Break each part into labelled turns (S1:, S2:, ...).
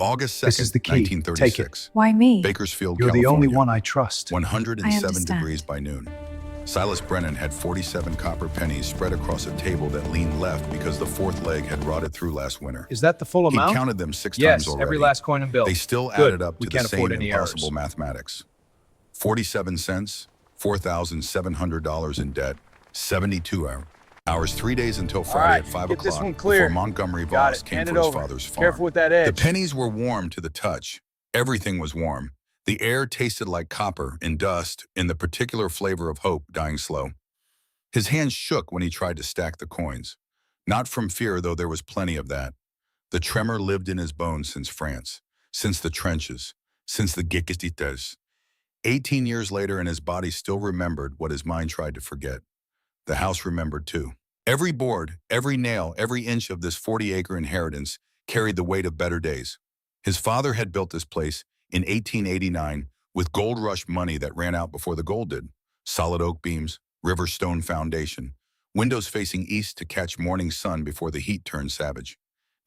S1: August
S2: This
S1: 2nd,
S2: is the key. Take it.
S1: 1936.
S3: Why me?
S1: Bakersfield,
S2: You're the
S1: California.
S2: only one I trust.
S1: 107
S3: understand.
S1: degrees by noon. Silas Brennan had 47 copper pennies spread across a table that leaned left because the fourth leg had rotted through last winter.
S2: Is that the full
S1: He'd
S2: amount?
S1: counted them 6
S2: Yes,
S1: times already.
S2: every last coin and bill.
S1: They still
S2: Good.
S1: added up
S2: We
S1: to the
S2: can't afford
S1: same
S2: any
S1: impossible
S2: errors.
S1: mathematics. 47 cents, $4,700 in debt, 72 hours, 3 days until Friday
S2: right,
S1: at 5
S2: get this
S1: o'clock
S2: one clear.
S1: before Montgomery
S2: Got
S1: Voss
S2: it.
S1: came
S2: Hand
S1: for
S2: it
S1: his
S2: over.
S1: father's farm.
S2: Careful with that edge.
S1: The pennies were warm to the touch. Everything was warm. The air tasted like copper and dust in the particular flavor of hope dying slow. His hands shook when he tried to stack the coins. Not from fear, though there was plenty of that. The tremor lived in his bones since France, since the trenches, since the Gikestites. 18 years later, and his body still remembered what his mind tried to forget. The house remembered too. Every board, every nail, every inch of this 40-acre inheritance carried the weight of better days. His father had built this place in 1889 with gold rush money that ran out before the gold did. Solid oak beams, river stone foundation, windows facing east to catch morning sun before the heat turned savage.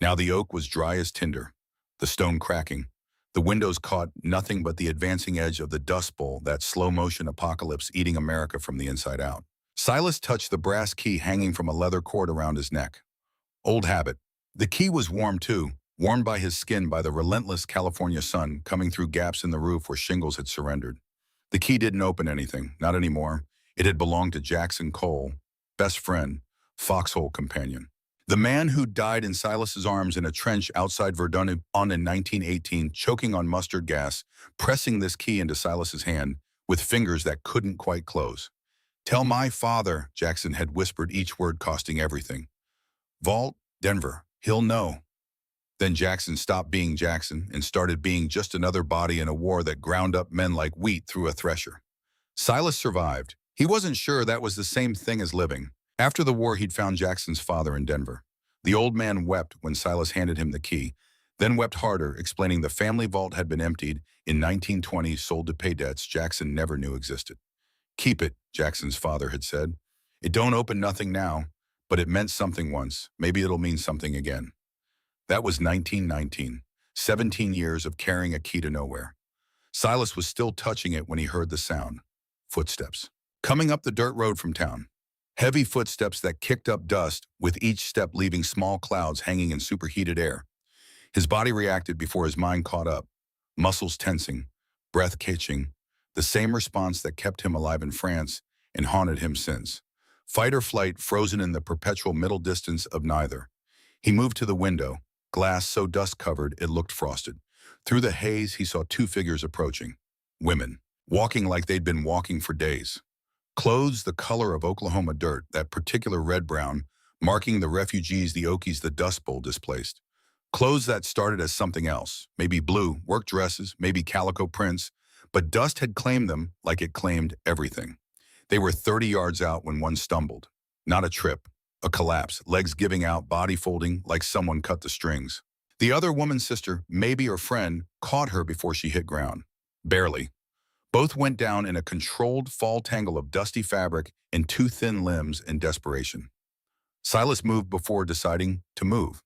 S1: Now the oak was dry as tinder, the stone cracking. The windows caught nothing but the advancing edge of the Dust Bowl, that slow-motion apocalypse eating America from the inside out. Silas touched the brass key hanging from a leather cord around his neck. Old habit. The key was warm too, warmed by his skin by the relentless California sun coming through gaps in the roof where shingles had surrendered. The key didn't open anything, not anymore. It had belonged to Jackson Cole, best friend, foxhole companion. The man who died in Silas's arms in a trench outside Verdun in 1918, choking on mustard gas, pressing this key into Silas's hand with fingers that couldn't quite close. "Tell my father," Jackson had whispered, each word costing everything. "Vault, Denver, he'll know." Then Jackson stopped being Jackson and started being just another body in a war that ground up men like wheat through a thresher. Silas survived. He wasn't sure that was the same thing as living. After the war, he'd found Jackson's father in Denver. The old man wept when Silas handed him the key, then wept harder, explaining the family vault had been emptied in 1920, sold to pay debts Jackson never knew existed. "Keep it," Jackson's father had said. "It don't open nothing now, but it meant something once. Maybe it'll mean something again." That was 1919, 17 years of carrying a key to nowhere. Silas was still touching it when he heard the sound. Footsteps. Coming up the dirt road from town. Heavy footsteps that kicked up dust, with each step leaving small clouds hanging in superheated air. His body reacted before his mind caught up. Muscles tensing, breath catching, the same response that kept him alive in France and haunted him since. Fight or flight, frozen in the perpetual middle distance of neither. He moved to the window, glass so dust-covered it looked frosted. Through the haze, he saw 2 figures approaching. Women, walking like they'd been walking for days. Clothes the color of Oklahoma dirt, that particular red-brown, marking the refugees, the Okies, the Dust Bowl displaced. Clothes that started as something else, maybe blue, work dresses, maybe calico prints, but dust had claimed them like it claimed everything. They were 30 yards out when one stumbled. Not a trip, a collapse, legs giving out, body folding like someone cut the strings. The other woman's sister, maybe her friend, caught her before she hit ground. Barely. Both went down in a controlled fall tangle of dusty fabric and 2 thin limbs in desperation. Silas moved before deciding to move.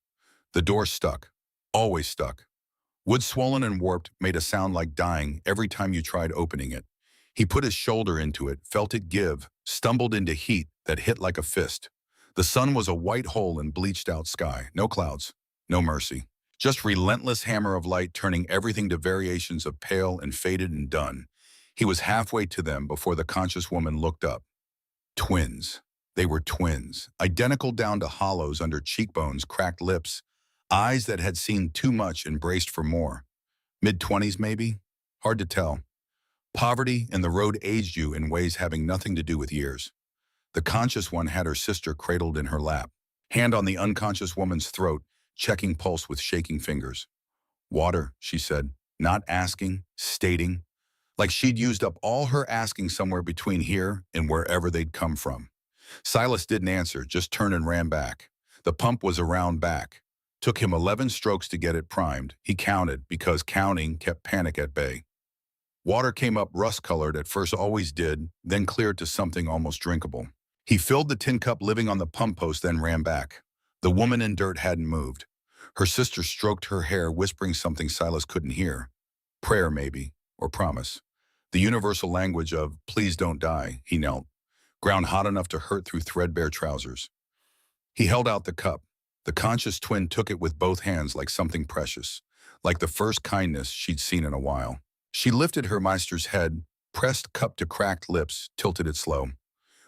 S1: The door stuck, always stuck. Wood swollen and warped made a sound like dying every time you tried opening it. He put his shoulder into it, felt it give, stumbled into heat that hit like a fist. The sun was a white hole in bleached out sky. No clouds, no mercy. Just relentless hammer of light turning everything to variations of pale and faded and done. He was halfway to them before the conscious woman looked up. Twins. They were twins, identical down to hollows under cheekbones, cracked lips, eyes that had seen too much and braced for more. Mid-20s maybe? Hard to tell. Poverty and the road aged you in ways having nothing to do with years. The conscious one had her sister cradled in her lap, hand on the unconscious woman's throat, checking pulse with shaking fingers. "Water," she said, not asking, stating, like she'd used up all her asking somewhere between here and wherever they'd come from. Silas didn't answer, just turned and ran back. The pump was around back. Took him 11 strokes to get it primed. He counted, because counting kept panic at bay. Water came up rust-colored, at first always did, then cleared to something almost drinkable. He filled the tin cup living on the pump post, then ran back. The woman in dirt hadn't moved. Her sister stroked her hair, whispering something Silas couldn't hear. Prayer, maybe, or promise. The universal language of, please don't die, he knelt, ground hot enough to hurt through threadbare trousers. He held out the cup. The conscious twin took it with both hands like something precious, like the first kindness she'd seen in a while. She lifted her meister's head, pressed cup to cracked lips, tilted it slow.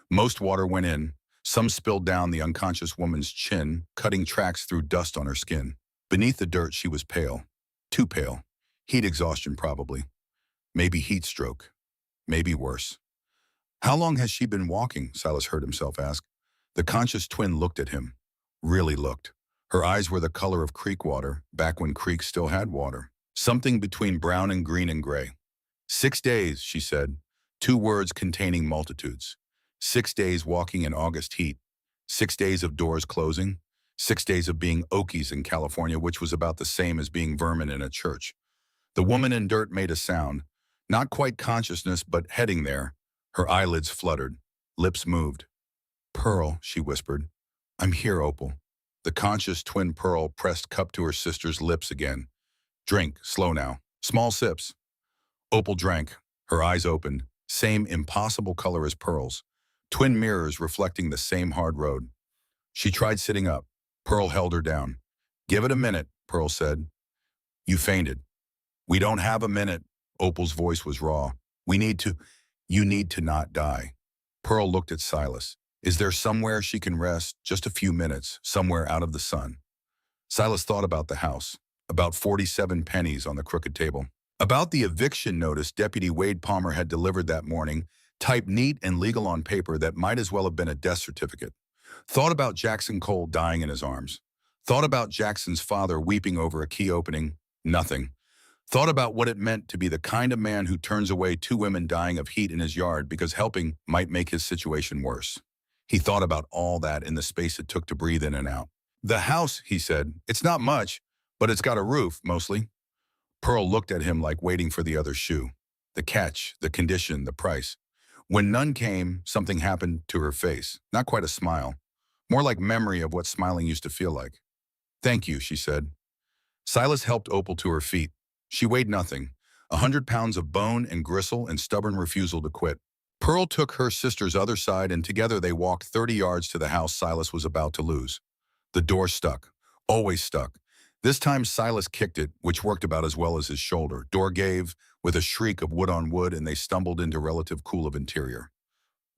S1: Most water went in. Some spilled down the unconscious woman's chin, cutting tracks through dust on her skin. Beneath the dirt, she was pale. Too pale. Heat exhaustion, probably. Maybe heat stroke. Maybe worse. How long has she been walking? Silas heard himself ask. The conscious twin looked at him. Really looked. Her eyes were the color of creek water, back when creeks still had water. Something between brown and green and gray. 6 days, she said. 2 words containing multitudes. 6 days walking in August heat. 6 days of doors closing. 6 days of being okies in California, which was about the same as being vermin in a church. The woman in dirt made a sound. Not quite consciousness, but heading there. Her eyelids fluttered. Lips moved. Pearl, she whispered. I'm here, Opal. The conscious twin Pearl pressed cup to her sister's lips again. Drink, slow now. Small sips. Opal drank. Her eyes opened. Same impossible color as Pearl's. Twin mirrors reflecting the same hard road. She tried sitting up. Pearl held her down. Give it a minute, Pearl said. You fainted. We don't have a minute. Opal's voice was raw. You need to not die. Pearl looked at Silas. Is there somewhere she can rest? Just a few minutes, somewhere out of the sun. Silas thought about the house, about 47 pennies on the crooked table, about the eviction notice Deputy Wade Palmer had delivered that morning, typed neat and legal on paper that might as well have been a death certificate. Thought about Jackson Cole dying in his arms. Thought about Jackson's father weeping over a key opening. Nothing. Thought about what it meant to be the kind of man who turns away 2 women dying of heat in his yard because helping might make his situation worse. He thought about all that in the space it took to breathe in and out. The house, he said, it's not much, but it's got a roof, mostly. Pearl looked at him like waiting for the other shoe. The catch, the condition, the price. When none came, something happened to her face. Not quite a smile. More like memory of what smiling used to feel like. Thank you, she said. Silas helped Opal to her feet. She weighed nothing. 100 pounds of bone and gristle and stubborn refusal to quit. Pearl took her sister's other side, and together they walked 30 yards to the house Silas was about to lose. The door stuck. Always stuck. This time Silas kicked it, which worked about as well as his shoulder. Door gave, with a shriek of wood on wood, and they stumbled into relative cool of interior.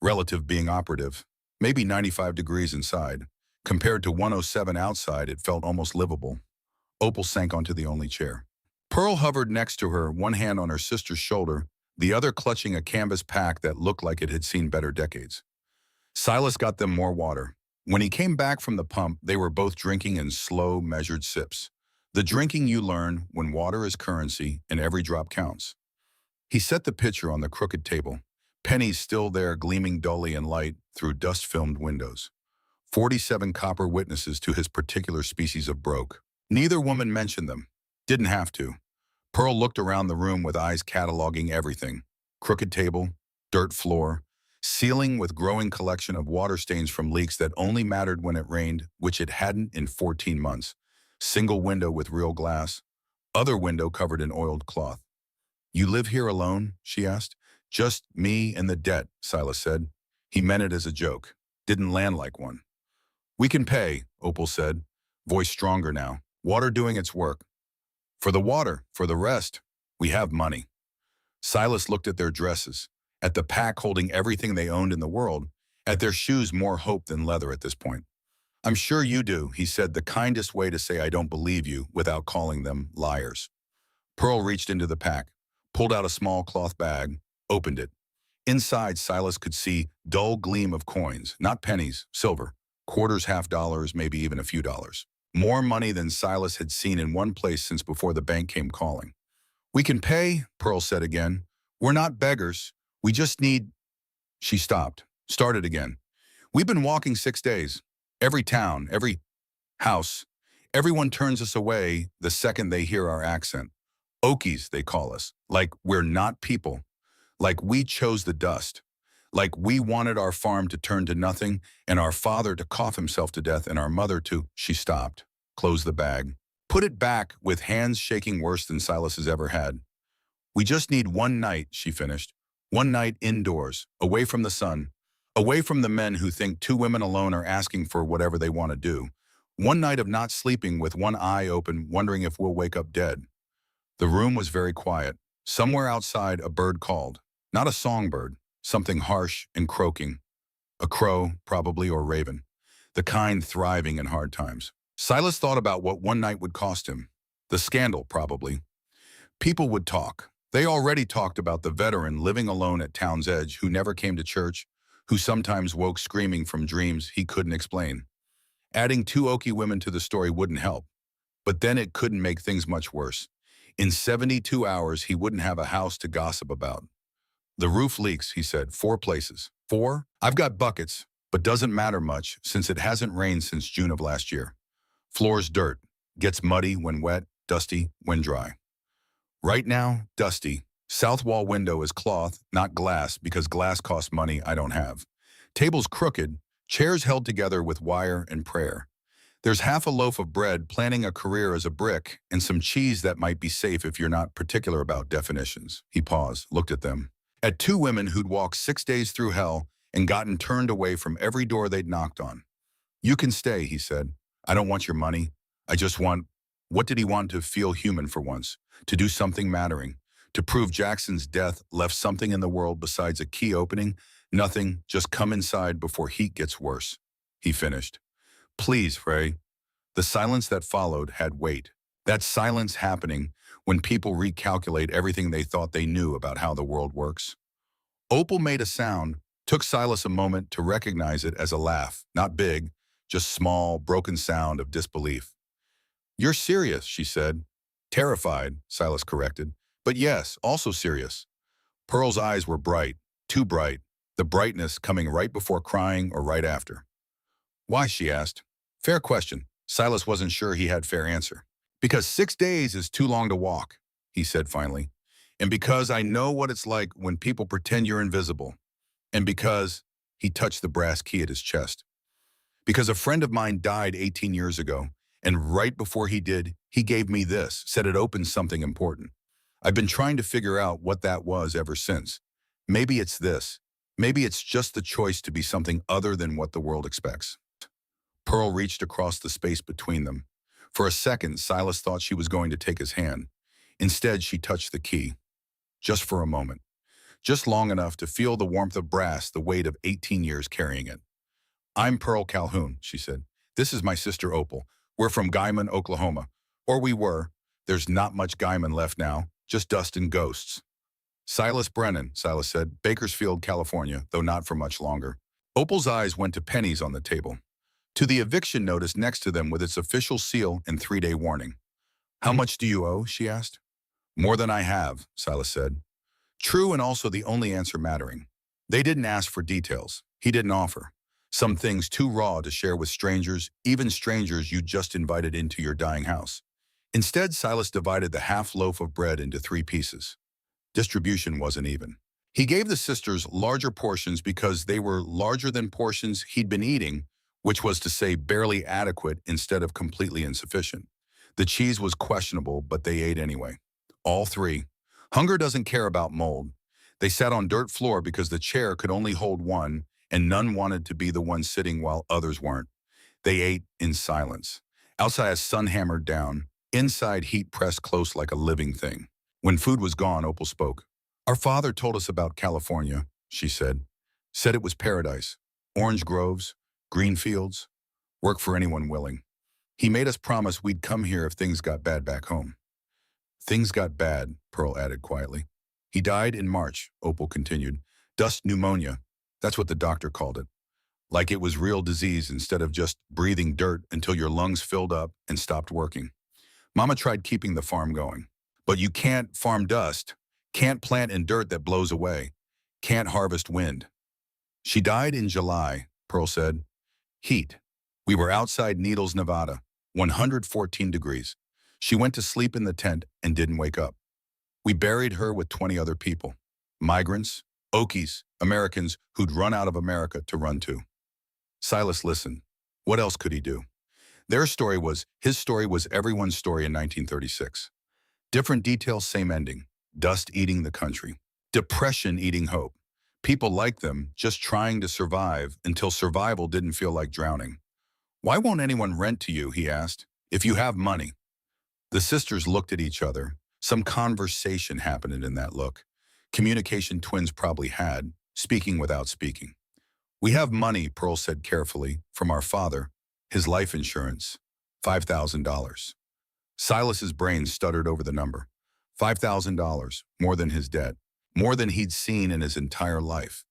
S1: Relative being operative. Maybe 95 degrees inside. Compared to 107 outside, it felt almost livable. Opal sank onto the only chair. Pearl hovered next to her, one hand on her sister's shoulder, the other clutching a canvas pack that looked like it had seen better decades. Silas got them more water. When he came back from the pump, they were both drinking in slow, measured sips. The drinking you learn when water is currency and every drop counts. He set the pitcher on the crooked table, pennies still there gleaming dully in light through dust-filmed windows. 47 copper witnesses to his particular species of broke. Neither woman mentioned them. Didn't have to. Pearl looked around the room with eyes cataloging everything. Crooked table, dirt floor, ceiling with growing collection of water stains from leaks that only mattered when it rained, which it hadn't in 14 months. Single window with real glass, other window covered in oiled cloth. You live here alone? She asked. Just me and the debt, Silas said. He meant it as a joke. Didn't land like one. We can pay, Opal said, voice stronger now. Water doing its work. For the water, for the rest, we have money. Silas looked at their dresses, at the pack holding everything they owned in the world, at their shoes more hope than leather at this point. I'm sure you do, he said, the kindest way to say I don't believe you without calling them liars. Pearl reached into the pack, pulled out a small cloth bag, opened it. Inside, Silas could see dull gleam of coins, not pennies, silver, quarters, half dollars, maybe even a few dollars. More money than Silas had seen in one place since before the bank came calling. We can pay, Pearl said again. We're not beggars. We just need... She stopped, started again. We've been walking 6 days. Every town, every house. Everyone turns us away the second they hear our accent. Okies, they call us. Like we're not people. Like we chose the dust. Like we wanted our farm to turn to nothing and our father to cough himself to death and our mother to... She stopped, closed the bag. put it back with hands shaking worse than Silas has ever had. We just need one night, she finished. One night indoors, away from the sun, away from the men who think two women alone are asking for whatever they want to do. One night of not sleeping with one eye open, wondering if we'll wake up dead. The room was very quiet. Somewhere outside, a bird called. Not a songbird, something harsh and croaking. A crow, probably, or raven. The kind thriving in hard times. Silas thought about what one night would cost him. The scandal, probably. People would talk. They already talked about the veteran living alone at town's edge who never came to church, who sometimes woke screaming from dreams he couldn't explain. Adding two Okie women to the story wouldn't help. But then it couldn't make things much worse. In 72 hours, he wouldn't have a house to gossip about. The roof leaks, he said, 4 places. 4? I've got buckets, but doesn't matter much since it hasn't rained since June of last year. Floor's dirt. Gets muddy when wet, dusty when dry. Right now, dusty. South wall window is cloth, not glass, because glass costs money I don't have. Table's crooked, chairs held together with wire and prayer. There's half a loaf of bread planning a career as a brick and some cheese that might be safe if you're not particular about definitions. He paused, looked at them. At 2 women who'd walked 6 days through hell and gotten turned away from every door they'd knocked on. You can stay, he said. I don't want your money. I just want... What did he want? To feel human for once, to do something mattering, to prove Jackson's death left something in the world besides a key opening? Nothing, just come inside before heat gets worse. He finished. Please, Frey. The silence that followed had weight. That silence happening when people recalculate everything they thought they knew about how the world works. Opal made a sound, took Silas a moment to recognize it as a laugh, not big, just small, broken sound of disbelief. You're serious, she said. Terrified, Silas corrected. But yes, also serious. Pearl's eyes were bright, too bright, the brightness coming right before crying or right after. Why, she asked. Fair question. Silas wasn't sure he had fair answer. Because 6 days is too long to walk, he said finally. And because I know what it's like when people pretend you're invisible. And because he touched the brass key at his chest. Because a friend of mine died 18 years ago, and right before he did, he gave me this, said it opened something important. I've been trying to figure out what that was ever since. Maybe it's this. Maybe it's just the choice to be something other than what the world expects. Pearl reached across the space between them. For a second, Silas thought she was going to take his hand. Instead, she touched the key. Just for a moment. Just long enough to feel the warmth of brass, the weight of 18 years carrying it. I'm Pearl Calhoun, she said. This is my sister Opal. We're from Guyman, Oklahoma. Or we were. There's not much Guyman left now, just dust and ghosts. Silas Brennan, Silas said, Bakersfield, California, though not for much longer. Opal's eyes went to pennies on the table, to the eviction notice next to them with its official seal and 3-day warning. How much do you owe? She asked. More than I have, Silas said. True, and also the only answer mattering. They didn't ask for details. He didn't offer. Some things too raw to share with strangers, even strangers you just invited into your dying house. Instead, Silas divided the half loaf of bread into 3 pieces. Distribution wasn't even. He gave the sisters larger portions because they were larger than portions he'd been eating, which was to say barely adequate instead of completely insufficient. The cheese was questionable, but they ate anyway. All 3. Hunger doesn't care about mold. They sat on dirt floor because the chair could only hold one, and none wanted to be the one sitting while others weren't. They ate in silence. Outside, a sun hammered down. Inside, heat pressed close like a living thing. When food was gone, Opal spoke. Our father told us about California, she said. Said it was paradise. Orange groves, green fields, work for anyone willing. He made us promise we'd come here if things got bad back home. Things got bad, Pearl added quietly. He died in March, Opal continued. Dust pneumonia. That's what the doctor called it. Like it was real disease instead of just breathing dirt until your lungs filled up and stopped working. Mama tried keeping the farm going. But you can't farm dust, can't plant in dirt that blows away, can't harvest wind. She died in July, Pearl said. Heat. We were outside Needles, Nevada, 114 degrees. She went to sleep in the tent and didn't wake up. We buried her with 20 other people. Migrants, Okies, Americans who'd run out of America to run to. Silas listened. What else could he do? His story was everyone's story in 1936. Different details, same ending. Dust eating the country. Depression eating hope. People like them just trying to survive until survival didn't feel like drowning. Why won't anyone rent to you, he asked, if you have money? The sisters looked at each other. Some conversation happened in that look. Communication twins probably had, speaking without speaking. We have money, Pearl said carefully, from our father. His life insurance, $5,000. Silas's brain stuttered over the number. $5,000, more than his debt, more than he'd seen in his entire life.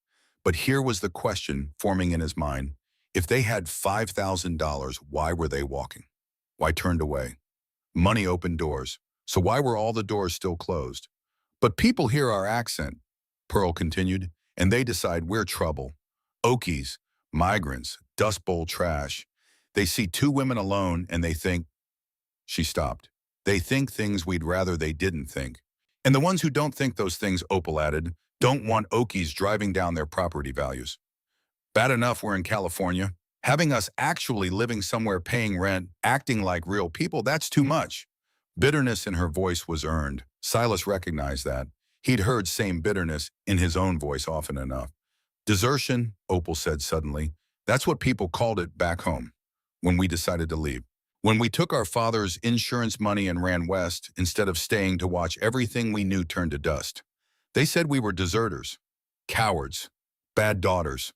S1: But here was the question forming in his mind. If they had $5,000, why were they walking? Why turned away? Money opened doors, so why were all the doors still closed? But people hear our accent, Pearl continued, and they decide we're trouble. Okies, migrants, dust bowl trash. They see two women alone and they think, she stopped. They think things we'd rather they didn't think. And the ones who don't think those things, Opal added, don't want Okies driving down their property values. Bad enough we're in California. Having us actually living somewhere paying rent, acting like real people, that's too much. Bitterness in her voice was earned. Silas recognized that. He'd heard same bitterness in his own voice often enough. Desertion, Opal said suddenly. That's what people called it back home when we decided to leave. When we took our father's insurance money and ran west instead of staying to watch everything we knew turn to dust. They said we were deserters, cowards, bad daughters.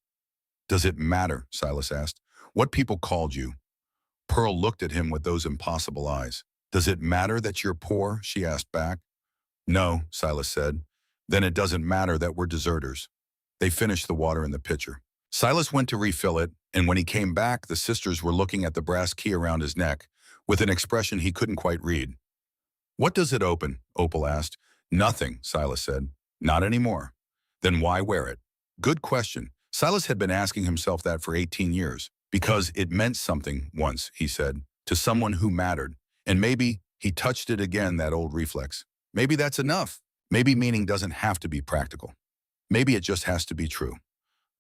S1: Does it matter, Silas asked, what people called you? Pearl looked at him with those impossible eyes. Does it matter that you're poor, she asked back. No, Silas said. Then it doesn't matter that we're deserters. They finished the water in the pitcher. Silas went to refill it, and when he came back, the sisters were looking at the brass key around his neck with an expression he couldn't quite read. What does it open? Opal asked. Nothing, Silas said. Not anymore. Then why wear it? Good question. Silas had been asking himself that for 18 years. Because it meant something once, he said, to someone who mattered. And maybe he touched it again, that old reflex. Maybe that's enough. Maybe meaning doesn't have to be practical. Maybe it just has to be true.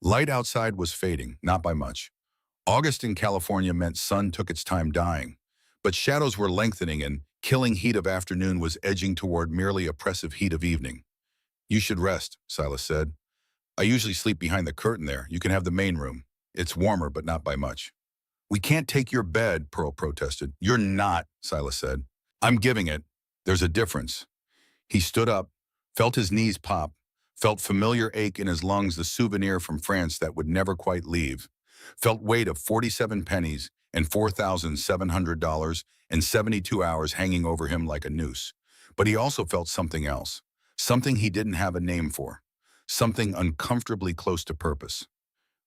S1: Light outside was fading, not by much. August in California meant sun took its time dying. But shadows were lengthening and killing heat of afternoon was edging toward merely oppressive heat of evening. You should rest, Silas said. I usually sleep behind the curtain there. You can have the main room. It's warmer, but not by much. We can't take your bed, Pearl protested. You're not, Silas said. I'm giving it. There's a difference. He stood up, felt his knees pop, felt familiar ache in his lungs, the souvenir from France that would never quite leave, felt weight of 47 pennies and $4,700 and 72 hours hanging over him like a noose. But he also felt something else, something he didn't have a name for, something uncomfortably close to purpose.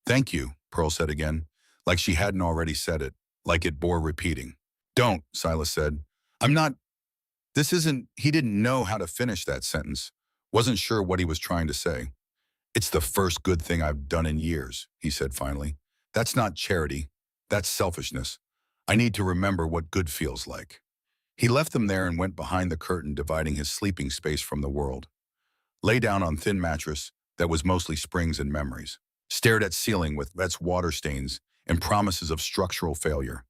S1: Thank you, Pearl said again, like she hadn't already said it, like it bore repeating. Don't, Silas said. I'm not. He didn't know how to finish that sentence, wasn't sure what he was trying to say. It's the first good thing I've done in years, he said finally. That's not charity. That's selfishness. I need to remember what good feels like. He left them there and went behind the curtain dividing his sleeping space from the world. Lay down on thin mattress that was mostly springs and memories. Stared at ceiling with Rhett's water stains and promises of structural failure.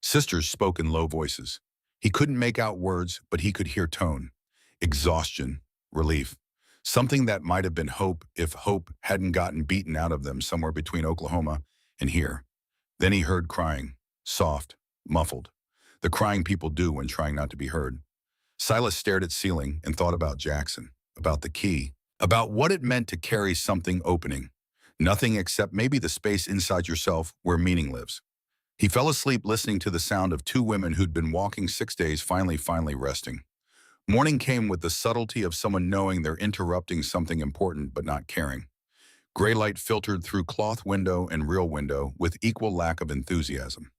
S1: Sisters spoke in low voices. He couldn't make out words, but he could hear tone. Exhaustion, relief. Something that might have been hope if hope hadn't gotten beaten out of them somewhere between Oklahoma and here. Then he heard crying, soft, muffled. The crying people do when trying not to be heard. Silas stared at ceiling and thought about Jackson, about the key, about what it meant to carry something opening. Nothing except maybe the space inside yourself where meaning lives. He fell asleep listening to the sound of two women who'd been walking 6 days finally resting. Morning came with the subtlety of someone knowing they're interrupting something important but not caring. Gray light filtered through cloth window and real window with equal lack of enthusiasm.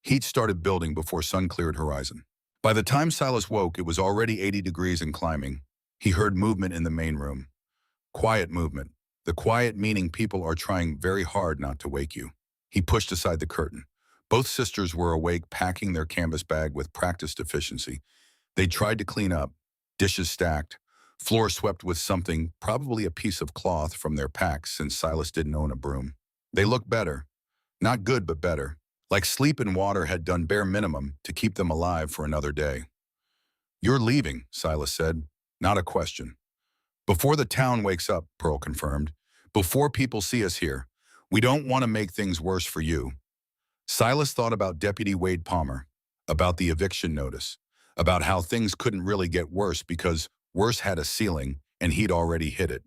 S1: Heat started building before sun cleared horizon. By the time Silas woke, it was already 80 degrees and climbing. He heard movement in the main room. Quiet movement. The quiet meaning people are trying very hard not to wake you. He pushed aside the curtain. Both sisters were awake, packing their canvas bag with practiced efficiency. They tried to clean up, dishes stacked, floor swept with something, probably a piece of cloth from their packs since Silas didn't own a broom. They looked better. Not good, but better. Like sleep and water had done bare minimum to keep them alive for another day. "You're leaving," Silas said. "Not a question." "Before the town wakes up," Pearl confirmed. "Before people see us here. We don't want to make things worse for you." Silas thought about Deputy Wade Palmer, about the eviction notice, about how things couldn't really get worse because worse had a ceiling and he'd already hit it.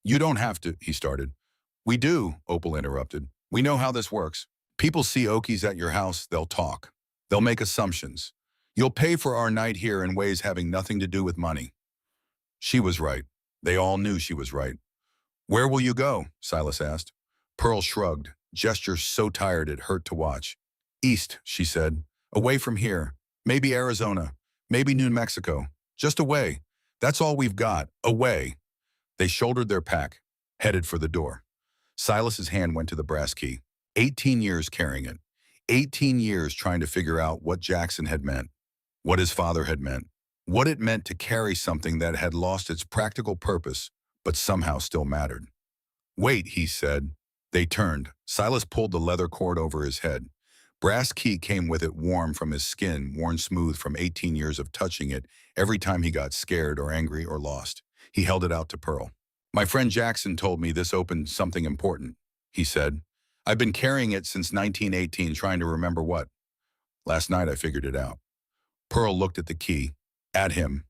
S1: "You don't have to," he started. "We do," Opal interrupted. "We know how this works. People see Okies at your house, they'll talk. They'll make assumptions. You'll pay for our night here in ways having nothing to do with money." She was right. They all knew she was right. "Where will you go?" Silas asked. Pearl shrugged, gesture so tired it hurt to watch. "East," she said. "Away from here. Maybe Arizona. Maybe New Mexico. Just away. That's all we've got. Away." They shouldered their pack, headed for the door. Silas's hand went to the brass key. 18 years carrying it. 18 years trying to figure out what Jackson had meant, what his father had meant, what it meant to carry something that had lost its practical purpose, but somehow still mattered. "Wait," he said. They turned. Silas pulled the leather cord over his head. Brass key came with it warm from his skin, worn smooth from 18 years of touching it every time he got scared or angry or lost. He held it out to Pearl. "My friend Jackson told me this opened something important," he said. "I've been carrying it since 1918, trying to remember what. Last night I figured it out." Pearl looked at the key, at him,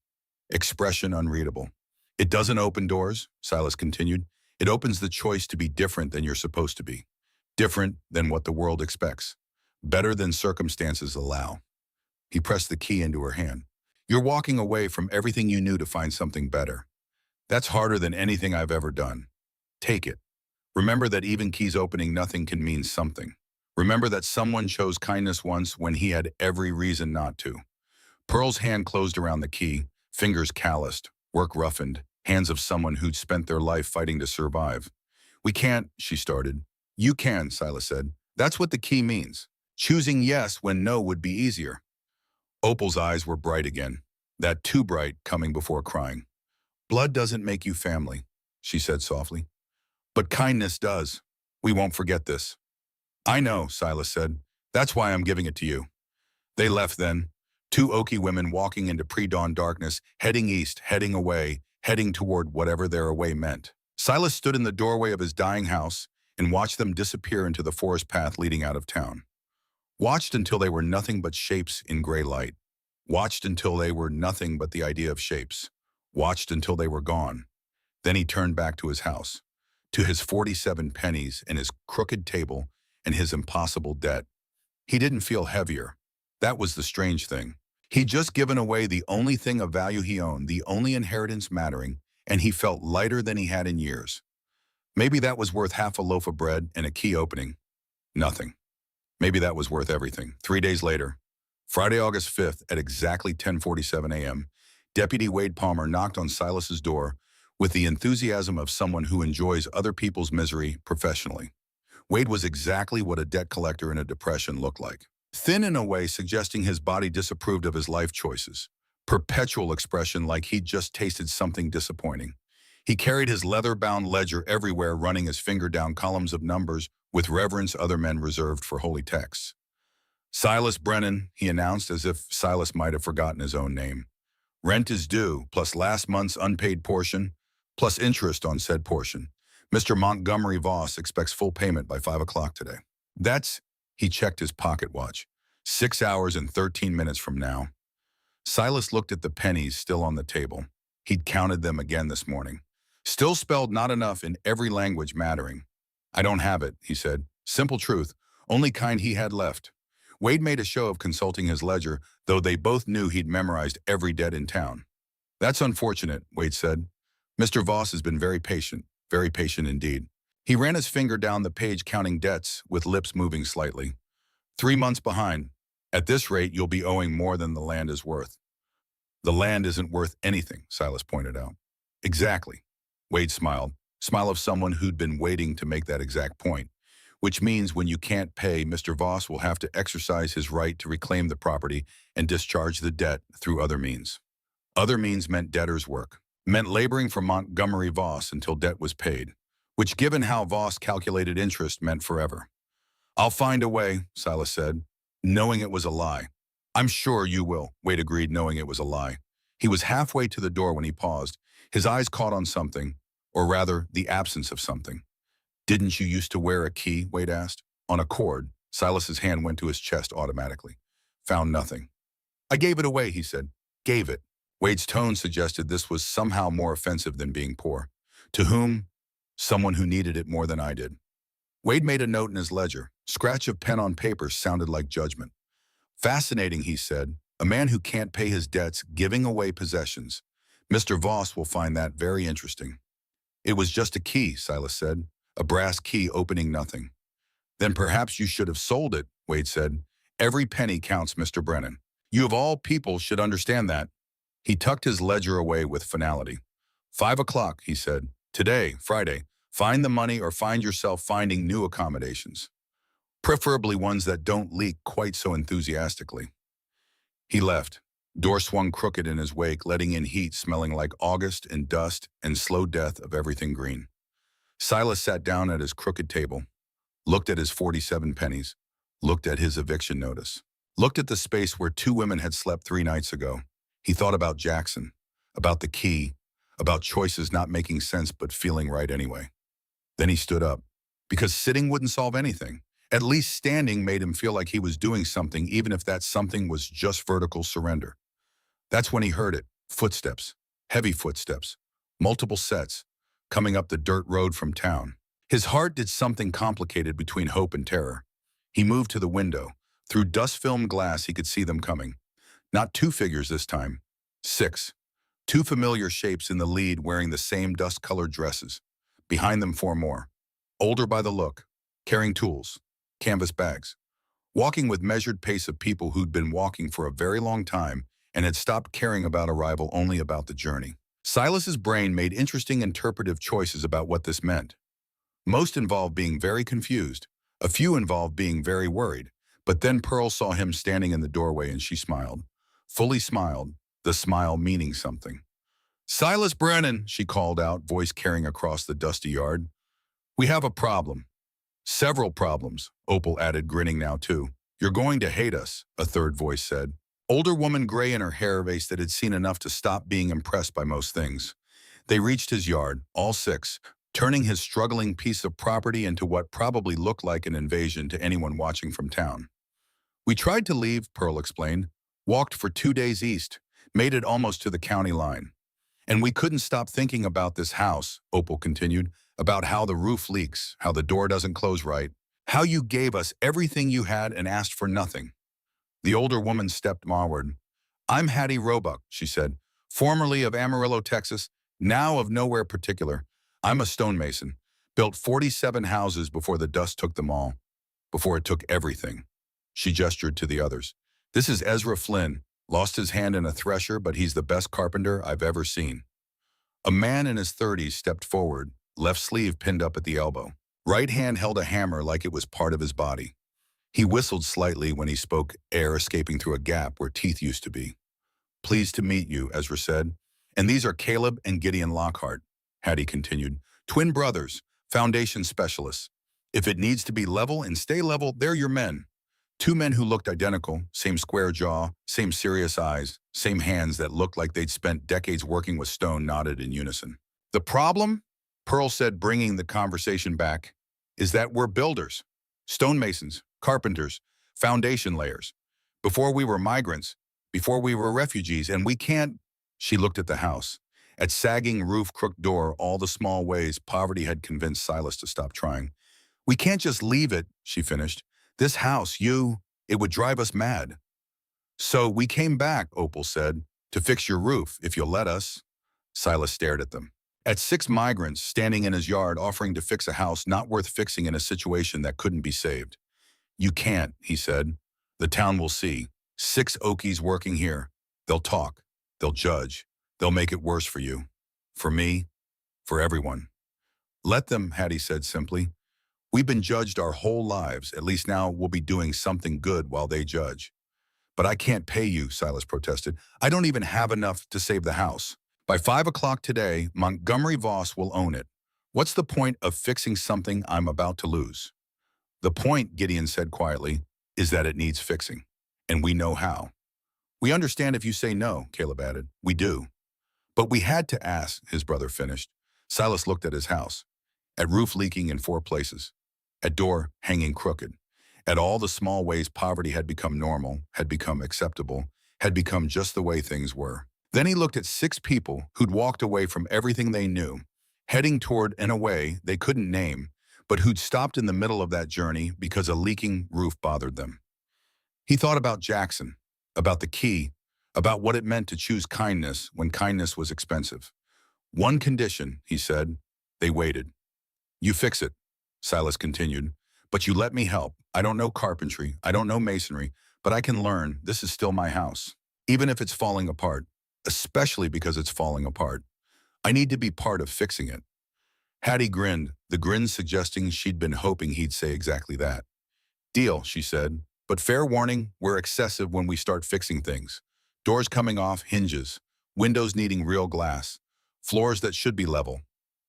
S1: expression unreadable. "It doesn't open doors," Silas continued. "It opens the choice to be different than you're supposed to be. Different than what the world expects. Better than circumstances allow." He pressed the key into her hand. "You're walking away from everything you knew to find something better. That's harder than anything I've ever done. Take it. Remember that even keys opening nothing can mean something. Remember that someone chose kindness once when he had every reason not to." Pearl's hand closed around the key, fingers calloused, work roughened, hands of someone who'd spent their life fighting to survive. "We can't," she started. "You can," Silas said. "That's what the key means. Choosing yes when no would be easier." Opal's eyes were bright again, that too bright coming before crying. "Blood doesn't make you family," she said softly. "But kindness does. We won't forget this." "I know," Silas said. "That's why I'm giving it to you." They left then, two Okie women walking into pre-dawn darkness, heading east, heading away, heading toward whatever their away meant. Silas stood in the doorway of his dying house and watched them disappear into the forest path leading out of town. Watched until they were nothing but shapes in gray light. Watched until they were nothing but the idea of shapes. Watched until they were gone. Then he turned back to his house, to his 47 pennies and his crooked table and his impossible debt. He didn't feel heavier. That was the strange thing. He'd just given away the only thing of value he owned, the only inheritance mattering, and he felt lighter than he had in years. Maybe that was worth half a loaf of bread and a key opening. Nothing. Maybe that was worth everything. 3 days later, Friday, August 5th, at exactly 10:47 a.m., Deputy Wade Palmer knocked on Silas's door with the enthusiasm of someone who enjoys other people's misery professionally. Wade was exactly what a debt collector in a depression looked like. Thin in a way suggesting his body disapproved of his life choices. Perpetual expression like he'd just tasted something disappointing. He carried his leather-bound ledger everywhere, running his finger down columns of numbers with reverence other men reserved for holy texts. "Silas Brennan," he announced as if Silas might have forgotten his own name. "Rent is due, plus last month's unpaid portion, plus interest on said portion. Mr. Montgomery Voss expects full payment by 5 o'clock today." That's, he checked his pocket watch, 6 hours and 13 minutes from now. Silas looked at the pennies still on the table. He'd counted them again this morning. Still spelled not enough in every language mattering. "I don't have it," he said. Simple truth, only kind he had left. Wade made a show of consulting his ledger, though they both knew he'd memorized every debt in town. "That's unfortunate," Wade said. "Mr. Voss has been very patient indeed." He ran his finger down the page counting debts, with lips moving slightly. 3 months behind. At this rate, you'll be owing more than the land is worth." "The land isn't worth anything," Silas pointed out. "Exactly." Wade smiled, smile of someone who'd been waiting to make that exact point. "Which means when you can't pay, Mr. Voss will have to exercise his right to reclaim the property and discharge the debt through other means." Other means meant debtor's work, meant laboring for Montgomery Voss until debt was paid, which given how Voss calculated interest meant forever. I'll find a way, Silas said, knowing it was a lie. I'm sure you will, Wade agreed, knowing it was a lie. He was halfway to the door when he paused. His eyes caught on something, or rather, the absence of something. Didn't you used to wear a key, Wade asked. On a cord, Silas's hand went to his chest automatically. Found nothing. I gave it away, he said. Gave it. Wade's tone suggested this was somehow more offensive than being poor. To whom? Someone who needed it more than I did. Wade made a note in his ledger. Scratch of pen on paper sounded like judgment. Fascinating, he said. A man who can't pay his debts giving away possessions. Mr. Voss will find that very interesting. It was just a key, Silas said. A brass key opening nothing. Then perhaps you should have sold it, Wade said. Every penny counts, Mr. Brennan. You of all people should understand that. He tucked his ledger away with finality. 5 o'clock, he said. Today, Friday. Find the money or find yourself finding new accommodations. Preferably ones that don't leak quite so enthusiastically. He left. Door swung crooked in his wake, letting in heat smelling like August and dust and slow death of everything green. Silas sat down at his crooked table, looked at his 47 pennies, looked at his eviction notice, looked at the space where 2 women had slept 3 nights ago. He thought about Jackson, about the key, about choices not making sense but feeling right anyway. Then he stood up, because sitting wouldn't solve anything. At least standing made him feel like he was doing something, even if that something was just vertical surrender. That's when he heard it. Footsteps. Heavy footsteps. Multiple sets. Coming up the dirt road from town. His heart did something complicated between hope and terror. He moved to the window. Through dust-filmed glass, he could see them coming. Not 2 figures this time. 6. 2 familiar shapes in the lead wearing the same dust-colored dresses. Behind them 4 more. Older by the look. Carrying tools. Canvas bags. Walking with measured pace of people who'd been walking for a very long time and had stopped caring about arrival, only about the journey. Silas's brain made interesting interpretive choices about what this meant. Most involved being very confused. A few involved being very worried. But then Pearl saw him standing in the doorway and she smiled. Fully smiled, the smile meaning something. Silas Brennan, she called out, voice carrying across the dusty yard. We have a problem. Several problems, Opal added, grinning now too. You're going to hate us, a third voice said. Older woman, gray in her hair vase that had seen enough to stop being impressed by most things. They reached his yard, all 6, turning his struggling piece of property into what probably looked like an invasion to anyone watching from town. We tried to leave, Pearl explained. Walked for 2 days east, made it almost to the county line. And we couldn't stop thinking about this house, Opal continued, about how the roof leaks, how the door doesn't close right, how you gave us everything you had and asked for nothing. The older woman stepped forward. I'm Hattie Roebuck, she said, formerly of Amarillo, Texas, now of nowhere particular. I'm a stonemason, built 47 houses before the dust took them all, before it took everything. She gestured to the others. This is Ezra Flynn, lost his hand in a thresher, but he's the best carpenter I've ever seen. A man in his 30s stepped forward, left sleeve pinned up at the elbow. Right hand held a hammer like it was part of his body. He whistled slightly when he spoke, air escaping through a gap where teeth used to be. Pleased to meet you, Ezra said. And these are Caleb and Gideon Lockhart, Hattie continued. Twin brothers, foundation specialists. If it needs to be level and stay level, they're your men. 2 men who looked identical, same square jaw, same serious eyes, same hands that looked like they'd spent decades working with stone, nodded in unison. The problem, Pearl said, bringing the conversation back, is that we're builders, stonemasons, carpenters, foundation layers. Before we were migrants, before we were refugees, and we can't. She looked at the house, at sagging roof, crooked door, all the small ways poverty had convinced Silas to stop trying. We can't just leave it, she finished. This house, it would drive us mad. So we came back, Opal said, to fix your roof, if you'll let us. Silas stared at them. At 6 migrants standing in his yard offering to fix a house not worth fixing in a situation that couldn't be saved. You can't, he said. The town will see. 6 Okies working here. They'll talk. They'll judge. They'll make it worse for you. For me. For everyone. Let them, Hattie said simply. We've been judged our whole lives. At least now we'll be doing something good while they judge. But I can't pay you, Silas protested. I don't even have enough to save the house. By 5 o'clock today, Montgomery Voss will own it. What's the point of fixing something I'm about to lose? The point, Gideon said quietly, is that it needs fixing. And we know how. We understand if you say no, Caleb added. We do. But we had to ask, his brother finished. Silas looked at his house, at roof leaking in 4 places, at door hanging crooked, at all the small ways poverty had become normal, had become acceptable, had become just the way things were. Then he looked at 6 people who'd walked away from everything they knew, heading toward an away they couldn't name, but who'd stopped in the middle of that journey because a leaking roof bothered them. He thought about Jackson, about the key, about what it meant to choose kindness when kindness was expensive. One condition, he said. They waited. You fix it, Silas continued, but you let me help. I don't know carpentry, I don't know masonry, but I can learn. This is still my house, even if it's falling apart, especially because it's falling apart. I need to be part of fixing it. Hattie grinned, the grin suggesting she'd been hoping he'd say exactly that. Deal, she said, but fair warning, we're excessive when we start fixing things. Doors coming off hinges, windows needing real glass, floors that should be level.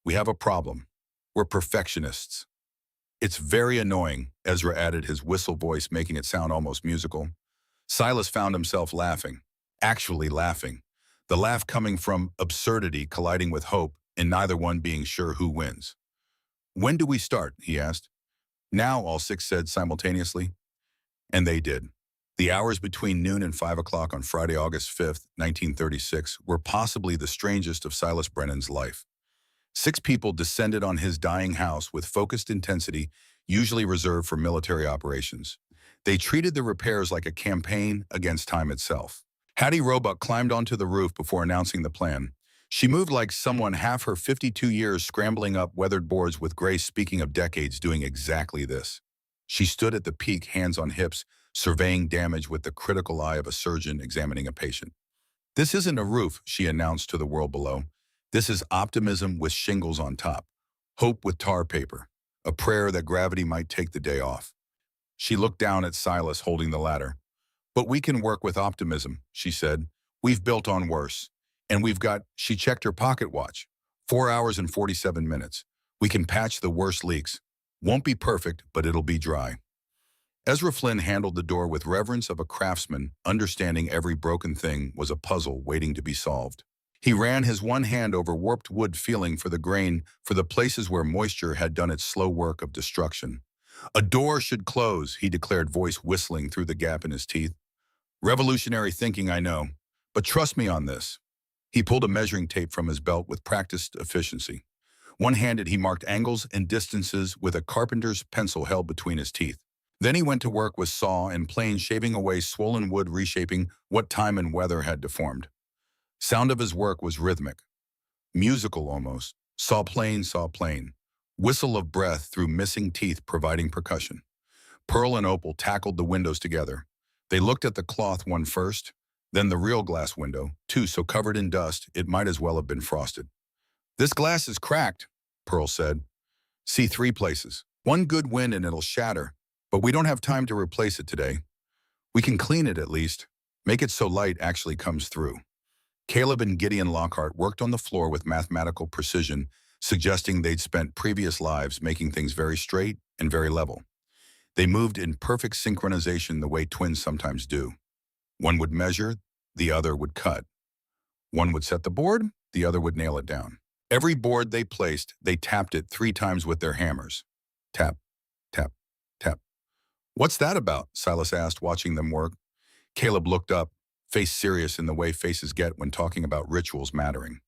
S1: We have a problem. We're perfectionists. It's very annoying, Ezra added, his whistle voice making it sound almost musical. Silas found himself laughing, actually laughing. The laugh coming from absurdity colliding with hope and neither one being sure who wins. When do we start? He asked. Now, all 6 said simultaneously. And they did. The hours between noon and 5 o'clock on Friday, August 5th, 1936, were possibly the strangest of Silas Brennan's life. 6 people descended on his dying house with focused intensity, usually reserved for military operations. They treated the repairs like a campaign against time itself. Hattie Roebuck climbed onto the roof before announcing the plan. She moved like someone half her 52 years scrambling up weathered boards, with Grace, speaking of decades, doing exactly this. She stood at the peak, hands on hips, surveying damage with the critical eye of a surgeon examining a patient. This isn't a roof, she announced to the world below. This is optimism with shingles on top, hope with tar paper, a prayer that gravity might take the day off. She looked down at Silas holding the ladder. But we can work with optimism, she said. We've built on worse. And we've got, she checked her pocket watch, 4 hours and 47 minutes. We can patch the worst leaks. Won't be perfect, but it'll be dry. Ezra Flynn handled the door with reverence of a craftsman, understanding every broken thing was a puzzle waiting to be solved. He ran his one hand over warped wood, feeling for the grain, for the places where moisture had done its slow work of destruction. A door should close, he declared, voice whistling through the gap in his teeth. Revolutionary thinking, I know, but trust me on this. He pulled a measuring tape from his belt with practiced efficiency. One-handed, he marked angles and distances with a carpenter's pencil held between his teeth. Then he went to work with saw and plane, shaving away swollen wood, reshaping what time and weather had deformed. Sound of his work was rhythmic, musical almost. Saw plane, whistle of breath through missing teeth providing percussion. Pearl and Opal tackled the windows together. They looked at the cloth one first, then the real glass window, too so covered in dust it might as well have been frosted. This glass is cracked, Pearl said. See 3 places. One good wind and it'll shatter, but we don't have time to replace it today. We can clean it at least, make it so light actually comes through. Caleb and Gideon Lockhart worked on the floor with mathematical precision, suggesting they'd spent previous lives making things very straight and very level. They moved in perfect synchronization the way twins sometimes do. One would measure, the other would cut. One would set the board, the other would nail it down. Every board they placed, they tapped it 3 times with their hammers. Tap, tap, tap. What's that about? Silas asked, watching them work. Caleb looked up, face serious in the way faces get when talking about rituals mattering.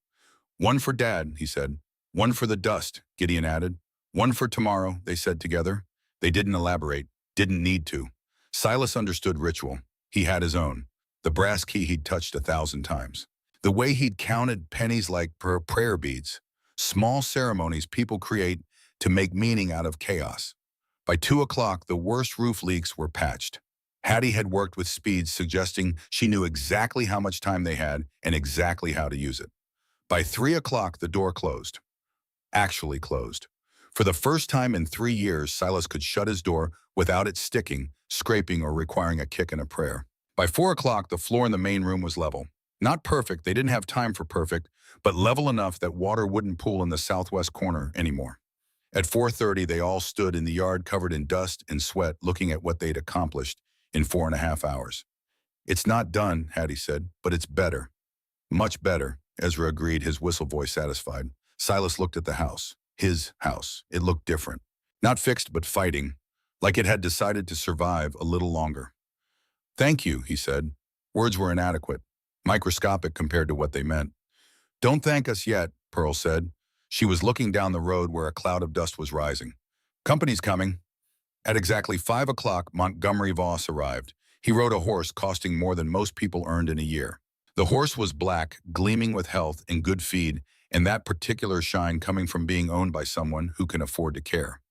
S1: One for Dad, he said. One for the dust, Gideon added. One for tomorrow, they said together. They didn't elaborate, didn't need to. Silas understood ritual. He had his own. The brass key he'd touched 1,000 times. The way he'd counted pennies like prayer beads. Small ceremonies people create to make meaning out of chaos. By 2 o'clock, the worst roof leaks were patched. Hattie had worked with speeds, suggesting she knew exactly how much time they had and exactly how to use it. By 3 o'clock, the door closed. Actually closed. For the first time in 3 years, Silas could shut his door without it sticking, scraping, or requiring a kick and a prayer. By 4 o'clock, the floor in the main room was level. Not perfect, they didn't have time for perfect, but level enough that water wouldn't pool in the southwest corner anymore. At 4:30, they all stood in the yard covered in dust and sweat, looking at what they'd accomplished in 4.5 hours. It's not done, Hattie said, but it's better. Much better, Ezra agreed, his whistle voice satisfied. Silas looked at the house. His house. It looked different. Not fixed, but fighting, like it had decided to survive a little longer. Thank you, he said. Words were inadequate, microscopic compared to what they meant. Don't thank us yet, Pearl said. She was looking down the road where a cloud of dust was rising. Company's coming. At exactly 5 o'clock, Montgomery Voss arrived. He rode a horse costing more than most people earned in a year. The horse was black, gleaming with health and good feed, and that particular shine coming from being owned by someone who can afford to care.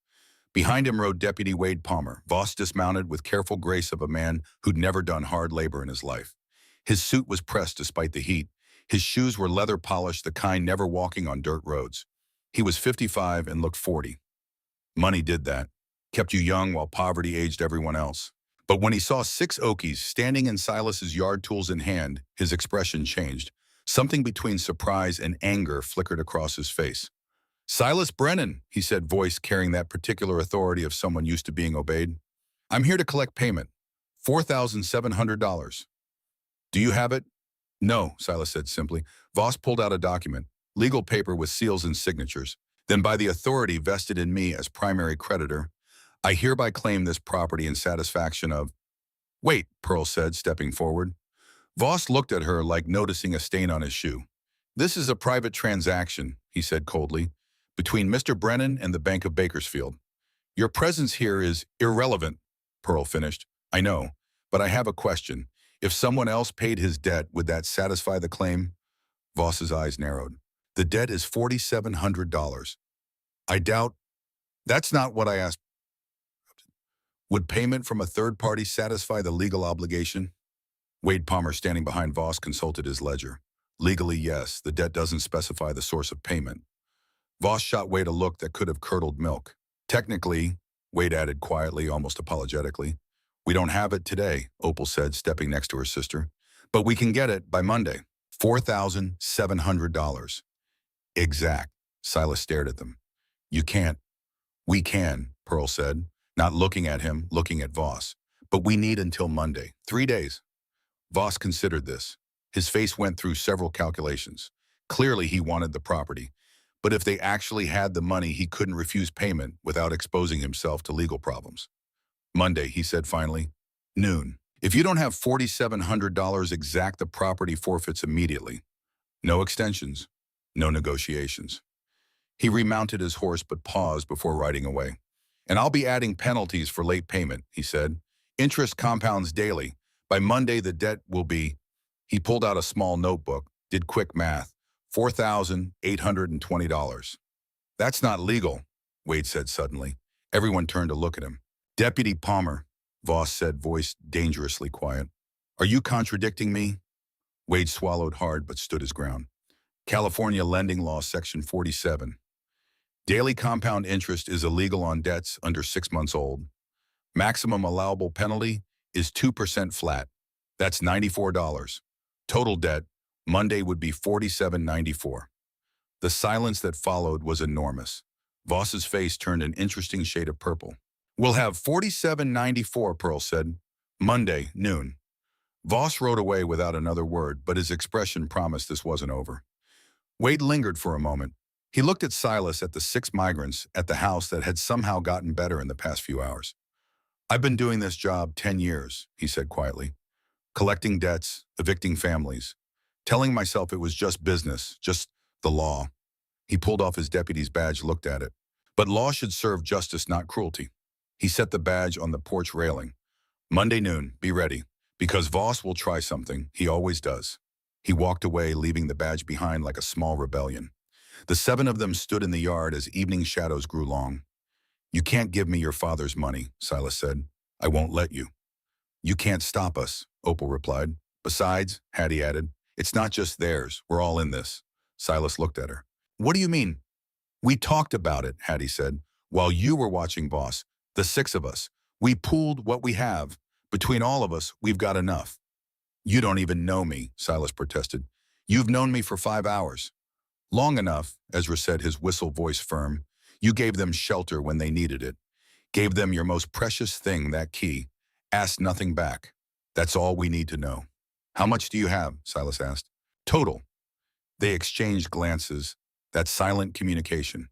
S1: Behind him rode Deputy Wade Palmer, Voss dismounted with careful grace of a man who'd never done hard labor in his life. His suit was pressed despite the heat. His shoes were leather polished, the kind never walking on dirt roads. He was 55 and looked 40. Money did that. Kept you young while poverty aged everyone else. But when he saw 6 Okies standing in Silas's yard tools in hand, his expression changed. Something between surprise and anger flickered across his face. Silas Brennan, he said, voice carrying that particular authority of someone used to being obeyed. I'm here to collect payment. $4,700. Do you have it? No, Silas said simply. Voss pulled out a document, legal paper with seals and signatures. Then by the authority vested in me as primary creditor, I hereby claim this property in satisfaction of— Wait, Pearl said, stepping forward. Voss looked at her like noticing a stain on his shoe. This is a private transaction, he said coldly, between Mr. Brennan and the Bank of Bakersfield. Your presence here is irrelevant, Pearl finished. I know, but I have a question. If someone else paid his debt, would that satisfy the claim? Voss's eyes narrowed. The debt is $4,700. I doubt. That's not what I asked. Would payment from a third party satisfy the legal obligation? Wade Palmer, standing behind Voss, consulted his ledger. Legally, yes, the debt doesn't specify the source of payment. Voss shot Wade a look that could have curdled milk. Technically, Wade added quietly, almost apologetically. We don't have it today, Opal said, stepping next to her sister. But we can get it by Monday. $4,700. Exact. Silas stared at them. You can't. We can, Pearl said, not looking at him, looking at Voss. But we need until Monday. 3 days. Voss considered this. His face went through several calculations. Clearly he wanted the property. But if they actually had the money, he couldn't refuse payment without exposing himself to legal problems. Monday, he said finally. Noon. If you don't have $4,700 exact, the property forfeits immediately. No extensions. No negotiations. He remounted his horse but paused before riding away. And I'll be adding penalties for late payment, he said. Interest compounds daily. By Monday, the debt will be— He pulled out a small notebook, did quick math. $4,820. That's not legal, Wade said suddenly. Everyone turned to look at him. Deputy Palmer, Voss said, voice dangerously quiet. Are you contradicting me? Wade swallowed hard but stood his ground. California Lending Law, Section 47. Daily compound interest is illegal on debts under 6 months old. Maximum allowable penalty is 2% flat. That's $94. Total debt, Monday, would be $47.94. The silence that followed was enormous. Voss's face turned an interesting shade of purple. We'll have $47.94, Pearl said. Monday, noon. Voss rode away without another word, but his expression promised this wasn't over. Wade lingered for a moment. He looked at Silas, at the 6 migrants, at the house that had somehow gotten better in the past few hours. I've been doing this job 10 years, he said quietly. Collecting debts, evicting families. Telling myself it was just business, just the law. He pulled off his deputy's badge, looked at it. But law should serve justice, not cruelty. He set the badge on the porch railing. Monday noon, be ready, because Voss will try something, he always does. He walked away, leaving the badge behind like a small rebellion. The 7 of them stood in the yard as evening shadows grew long. You can't give me your father's money, Silas said. I won't let you. You can't stop us, Opal replied. Besides, Hattie added, it's not just theirs, we're all in this. Silas looked at her. What do you mean? We talked about it, Hattie said, while you were watching Voss. The 6 of us. We pooled what we have. Between all of us, we've got enough. You don't even know me, Silas protested. You've known me for 5 hours. Long enough, Ezra said, his whistle voice firm. You gave them shelter when they needed it. Gave them your most precious thing, that key. Asked nothing back. That's all we need to know. How much do you have? Silas asked. Total. They exchanged glances. That silent communication.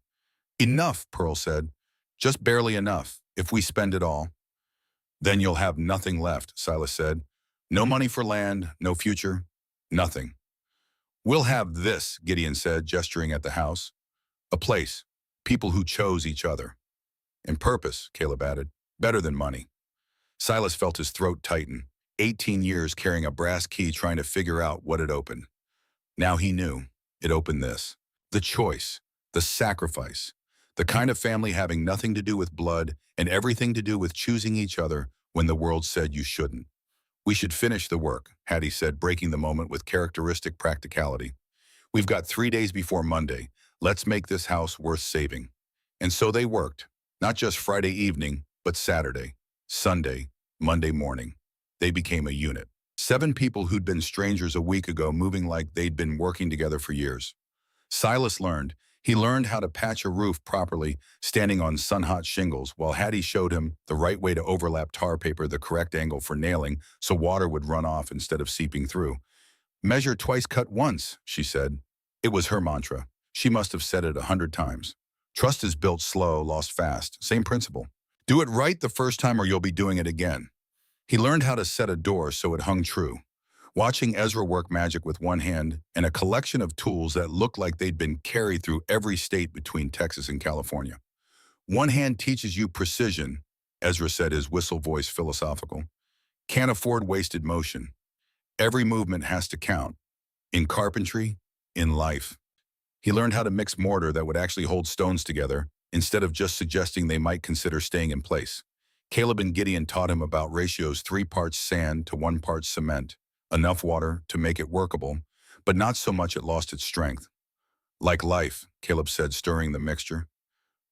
S1: Enough, Pearl said. Just barely enough. If we spend it all, then you'll have nothing left, Silas said. No money for land, no future, nothing. We'll have this, Gideon said, gesturing at the house. A place, people who chose each other. And purpose, Caleb added, better than money. Silas felt his throat tighten, 18 years carrying a brass key trying to figure out what it opened. Now he knew. It opened this. The choice, the sacrifice, the kind of family having nothing to do with blood and everything to do with choosing each other when the world said you shouldn't. We should finish the work, Hattie said, breaking the moment with characteristic practicality. We've got 3 days before Monday. Let's make this house worth saving. And so they worked, not just Friday evening, but Saturday, Sunday, Monday morning. They became a unit. 7 people who'd been strangers a week ago moving like they'd been working together for years. Silas learned. He learned how to patch a roof properly, standing on sun-hot shingles, while Hattie showed him the right way to overlap tar paper the correct angle for nailing so water would run off instead of seeping through. Measure twice, cut once, she said. It was her mantra. She must have said it 100 times. Trust is built slow, lost fast. Same principle. Do it right the first time or you'll be doing it again. He learned how to set a door so it hung true. Watching Ezra work magic with one hand and a collection of tools that looked like they'd been carried through every state between Texas and California. One hand teaches you precision, Ezra said, his whistle voice philosophical. Can't afford wasted motion. Every movement has to count. In carpentry, in life. He learned how to mix mortar that would actually hold stones together instead of just suggesting they might consider staying in place. Caleb and Gideon taught him about ratios: 3 parts sand to 1 part cement. Enough water to make it workable, but not so much it lost its strength. Like life, Caleb said, stirring the mixture.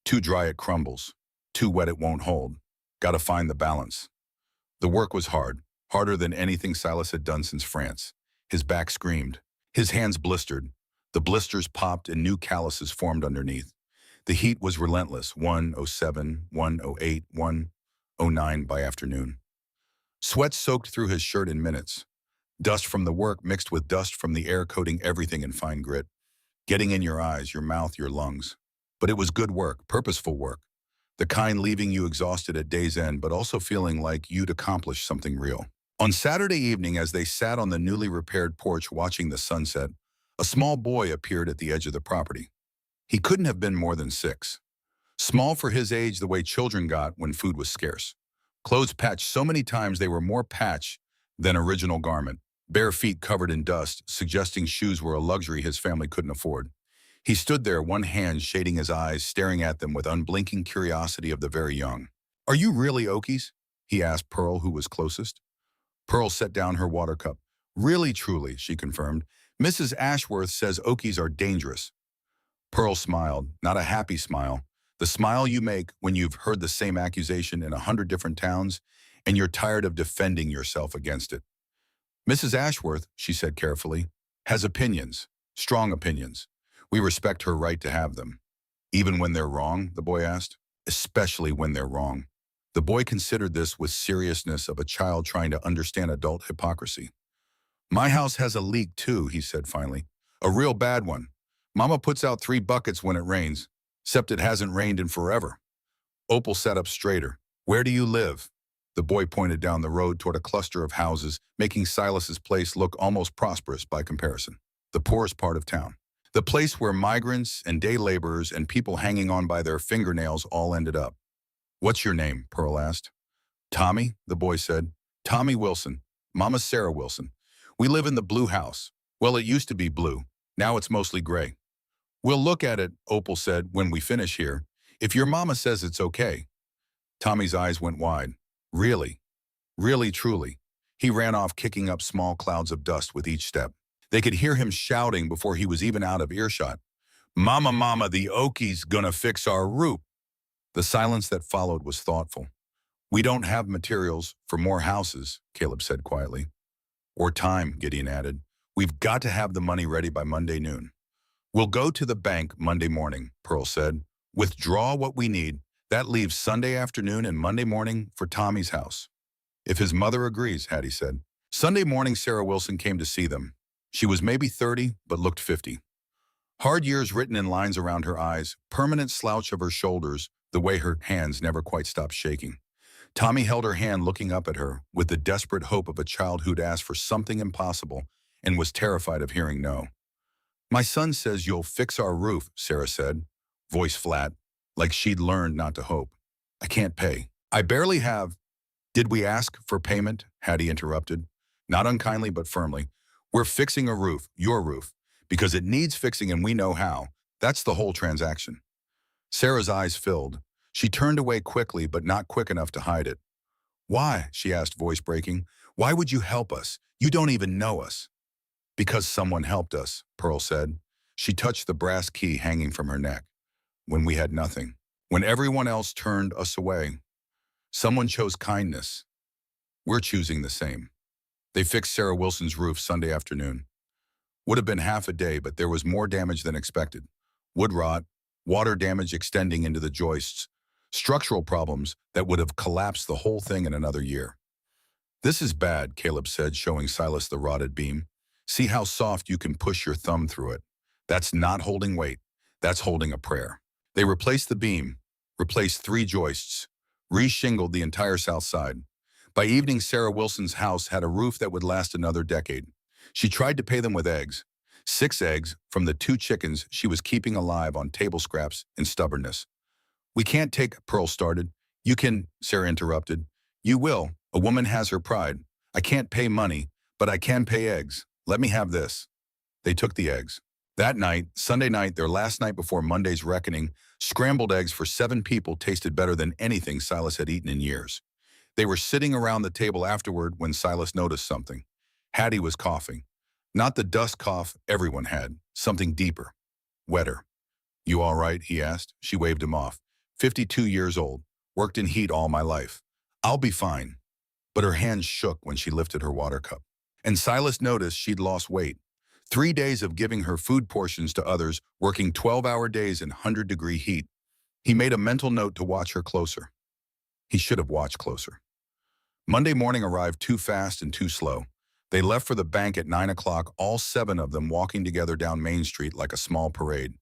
S1: Too dry it crumbles. Too wet it won't hold. Gotta find the balance. The work was hard, harder than anything Silas had done since France. His back screamed. His hands blistered. The blisters popped and new calluses formed underneath. The heat was relentless, 107, 108, 109 by afternoon. Sweat soaked through his shirt in minutes. Dust from the work mixed with dust from the air coating everything in fine grit, getting in your eyes, your mouth, your lungs. But it was good work, purposeful work, the kind leaving you exhausted at day's end but also feeling like you'd accomplished something real. On Saturday evening, as they sat on the newly repaired porch watching the sunset, a small boy appeared at the edge of the property. He couldn't have been more than 6. Small for his age, the way children got when food was scarce. Clothes patched so many times they were more patch than original garment. Bare feet covered in dust, suggesting shoes were a luxury his family couldn't afford. He stood there, one hand shading his eyes, staring at them with unblinking curiosity of the very young. Are you really Okies? He asked Pearl, who was closest. Pearl set down her water cup. Really, truly, she confirmed. Mrs. Ashworth says Okies are dangerous. Pearl smiled, not a happy smile. The smile you make when you've heard the same accusation in 100 different towns and you're tired of defending yourself against it. Mrs. Ashworth, she said carefully, has opinions, strong opinions. We respect her right to have them. Even when they're wrong, the boy asked. Especially when they're wrong. The boy considered this with seriousness of a child trying to understand adult hypocrisy. My house has a leak too, he said finally. A real bad one. Mama puts out 3 buckets when it rains, except it hasn't rained in forever. Opal sat up straighter. Where do you live? The boy pointed down the road toward a cluster of houses, making Silas's place look almost prosperous by comparison. The poorest part of town. The place where migrants and day laborers and people hanging on by their fingernails all ended up. What's your name? Pearl asked. Tommy, the boy said. Tommy Wilson. Mama Sarah Wilson. We live in the blue house. Well, it used to be blue. Now it's mostly gray. We'll look at it, Opal said, when we finish here. If your mama says it's okay. Tommy's eyes went wide. Really? Really, truly. He ran off, kicking up small clouds of dust with each step. They could hear him shouting before he was even out of earshot. Mama, mama, the Okies gonna fix our roof. The silence that followed was thoughtful. We don't have materials for more houses, Caleb said quietly. Or time, Gideon added. We've got to have the money ready by Monday noon. We'll go to the bank Monday morning, Pearl said. Withdraw what we need. That leaves Sunday afternoon and Monday morning for Tommy's house. If his mother agrees, Hattie said. Sunday morning, Sarah Wilson came to see them. She was maybe 30, but looked 50. Hard years written in lines around her eyes, permanent slouch of her shoulders, the way her hands never quite stopped shaking. Tommy held her hand looking up at her with the desperate hope of a child who'd asked for something impossible and was terrified of hearing no. My son says you'll fix our roof, Sarah said, voice flat, like she'd learned not to hope. I can't pay. I barely have. Did we ask for payment? Hattie interrupted. Not unkindly, but firmly. We're fixing a roof, your roof, because it needs fixing and we know how. That's the whole transaction. Sarah's eyes filled. She turned away quickly, but not quick enough to hide it. Why? She asked, voice breaking. Why would you help us? You don't even know us. Because someone helped us, Pearl said. She touched the brass key hanging from her neck. When we had nothing. When everyone else turned us away. Someone chose kindness. We're choosing the same. They fixed Sarah Wilson's roof Sunday afternoon. Would have been half a day, but there was more damage than expected. Wood rot, water damage extending into the joists, structural problems that would have collapsed the whole thing in another year. This is bad, Caleb said, showing Silas the rotted beam. See how soft you can push your thumb through it. That's not holding weight. That's holding a prayer. They replaced the beam, replaced 3 joists, re-shingled the entire south side. By evening, Sarah Wilson's house had a roof that would last another decade. She tried to pay them with eggs. 6 eggs from the 2 chickens she was keeping alive on table scraps and stubbornness. We can't take, Pearl started. You can, Sarah interrupted. You will. A woman has her pride. I can't pay money, but I can pay eggs. Let me have this. They took the eggs. That night, Sunday night, their last night before Monday's reckoning, scrambled eggs for 7 people tasted better than anything Silas had eaten in years. They were sitting around the table afterward when Silas noticed something. Hattie was coughing. Not the dust cough everyone had, something deeper, wetter. You all right? He asked. She waved him off. 52 years old, worked in heat all my life. I'll be fine. But her hands shook when she lifted her water cup. And Silas noticed she'd lost weight. 3 days of giving her food portions to others, working 12-hour days in 100-degree heat. He made a mental note to watch her closer. He should have watched closer. Monday morning arrived too fast and too slow. They left for the bank at 9 o'clock, all 7 of them walking together down Main Street like a small parade.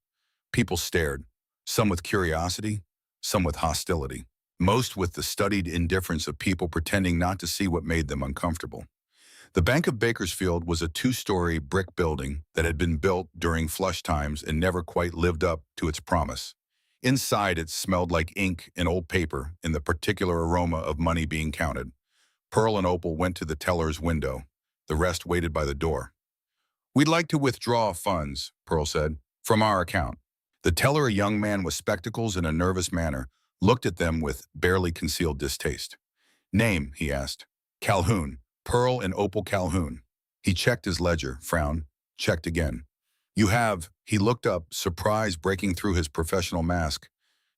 S1: People stared, some with curiosity, some with hostility, most with the studied indifference of people pretending not to see what made them uncomfortable. The Bank of Bakersfield was a 2-story brick building that had been built during flush times and never quite lived up to its promise. Inside, it smelled like ink and old paper and the particular aroma of money being counted. Pearl and Opal went to the teller's window. The rest waited by the door. We'd like to withdraw funds, Pearl said, from our account. The teller, a young man with spectacles and a nervous manner, looked at them with barely concealed distaste. Name, he asked. Calhoun. Pearl and Opal Calhoun. He checked his ledger, frowned, checked again. You have, he looked up, surprise breaking through his professional mask.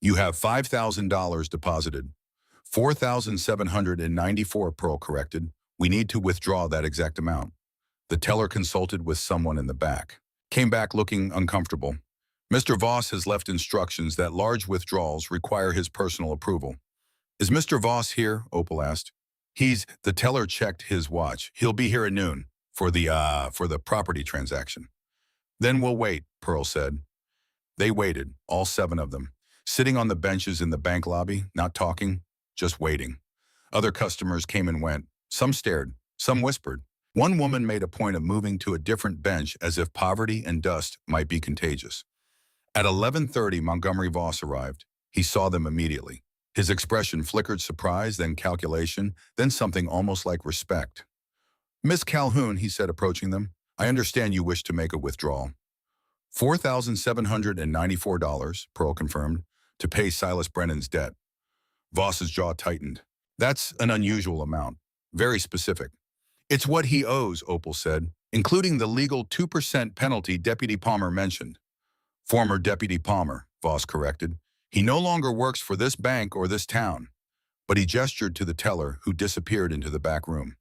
S1: You have $5,000 deposited. 4,794, Pearl corrected. We need to withdraw that exact amount. The teller consulted with someone in the back. Came back looking uncomfortable. Mr. Voss has left instructions that large withdrawals require his personal approval. Is Mr. Voss here? Opal asked. The teller checked his watch. He'll be here at noon for the property transaction. Then we'll wait, Pearl said. They waited, all 7 of them, sitting on the benches in the bank lobby, not talking, just waiting. Other customers came and went. Some stared, some whispered. One woman made a point of moving to a different bench as if poverty and dust might be contagious. At 11:30, Montgomery Voss arrived. He saw them immediately. His expression flickered surprise, then calculation, then something almost like respect. Miss Calhoun, he said, approaching them, I understand you wish to make a withdrawal. $4,794, Pearl confirmed, to pay Silas Brennan's debt. Voss's jaw tightened. That's an unusual amount. Very specific. It's what he owes, Opal said, including the legal 2% penalty Deputy Palmer mentioned. Former Deputy Palmer, Voss corrected. He no longer works for this bank or this town. But he gestured to the teller, who disappeared into the back room.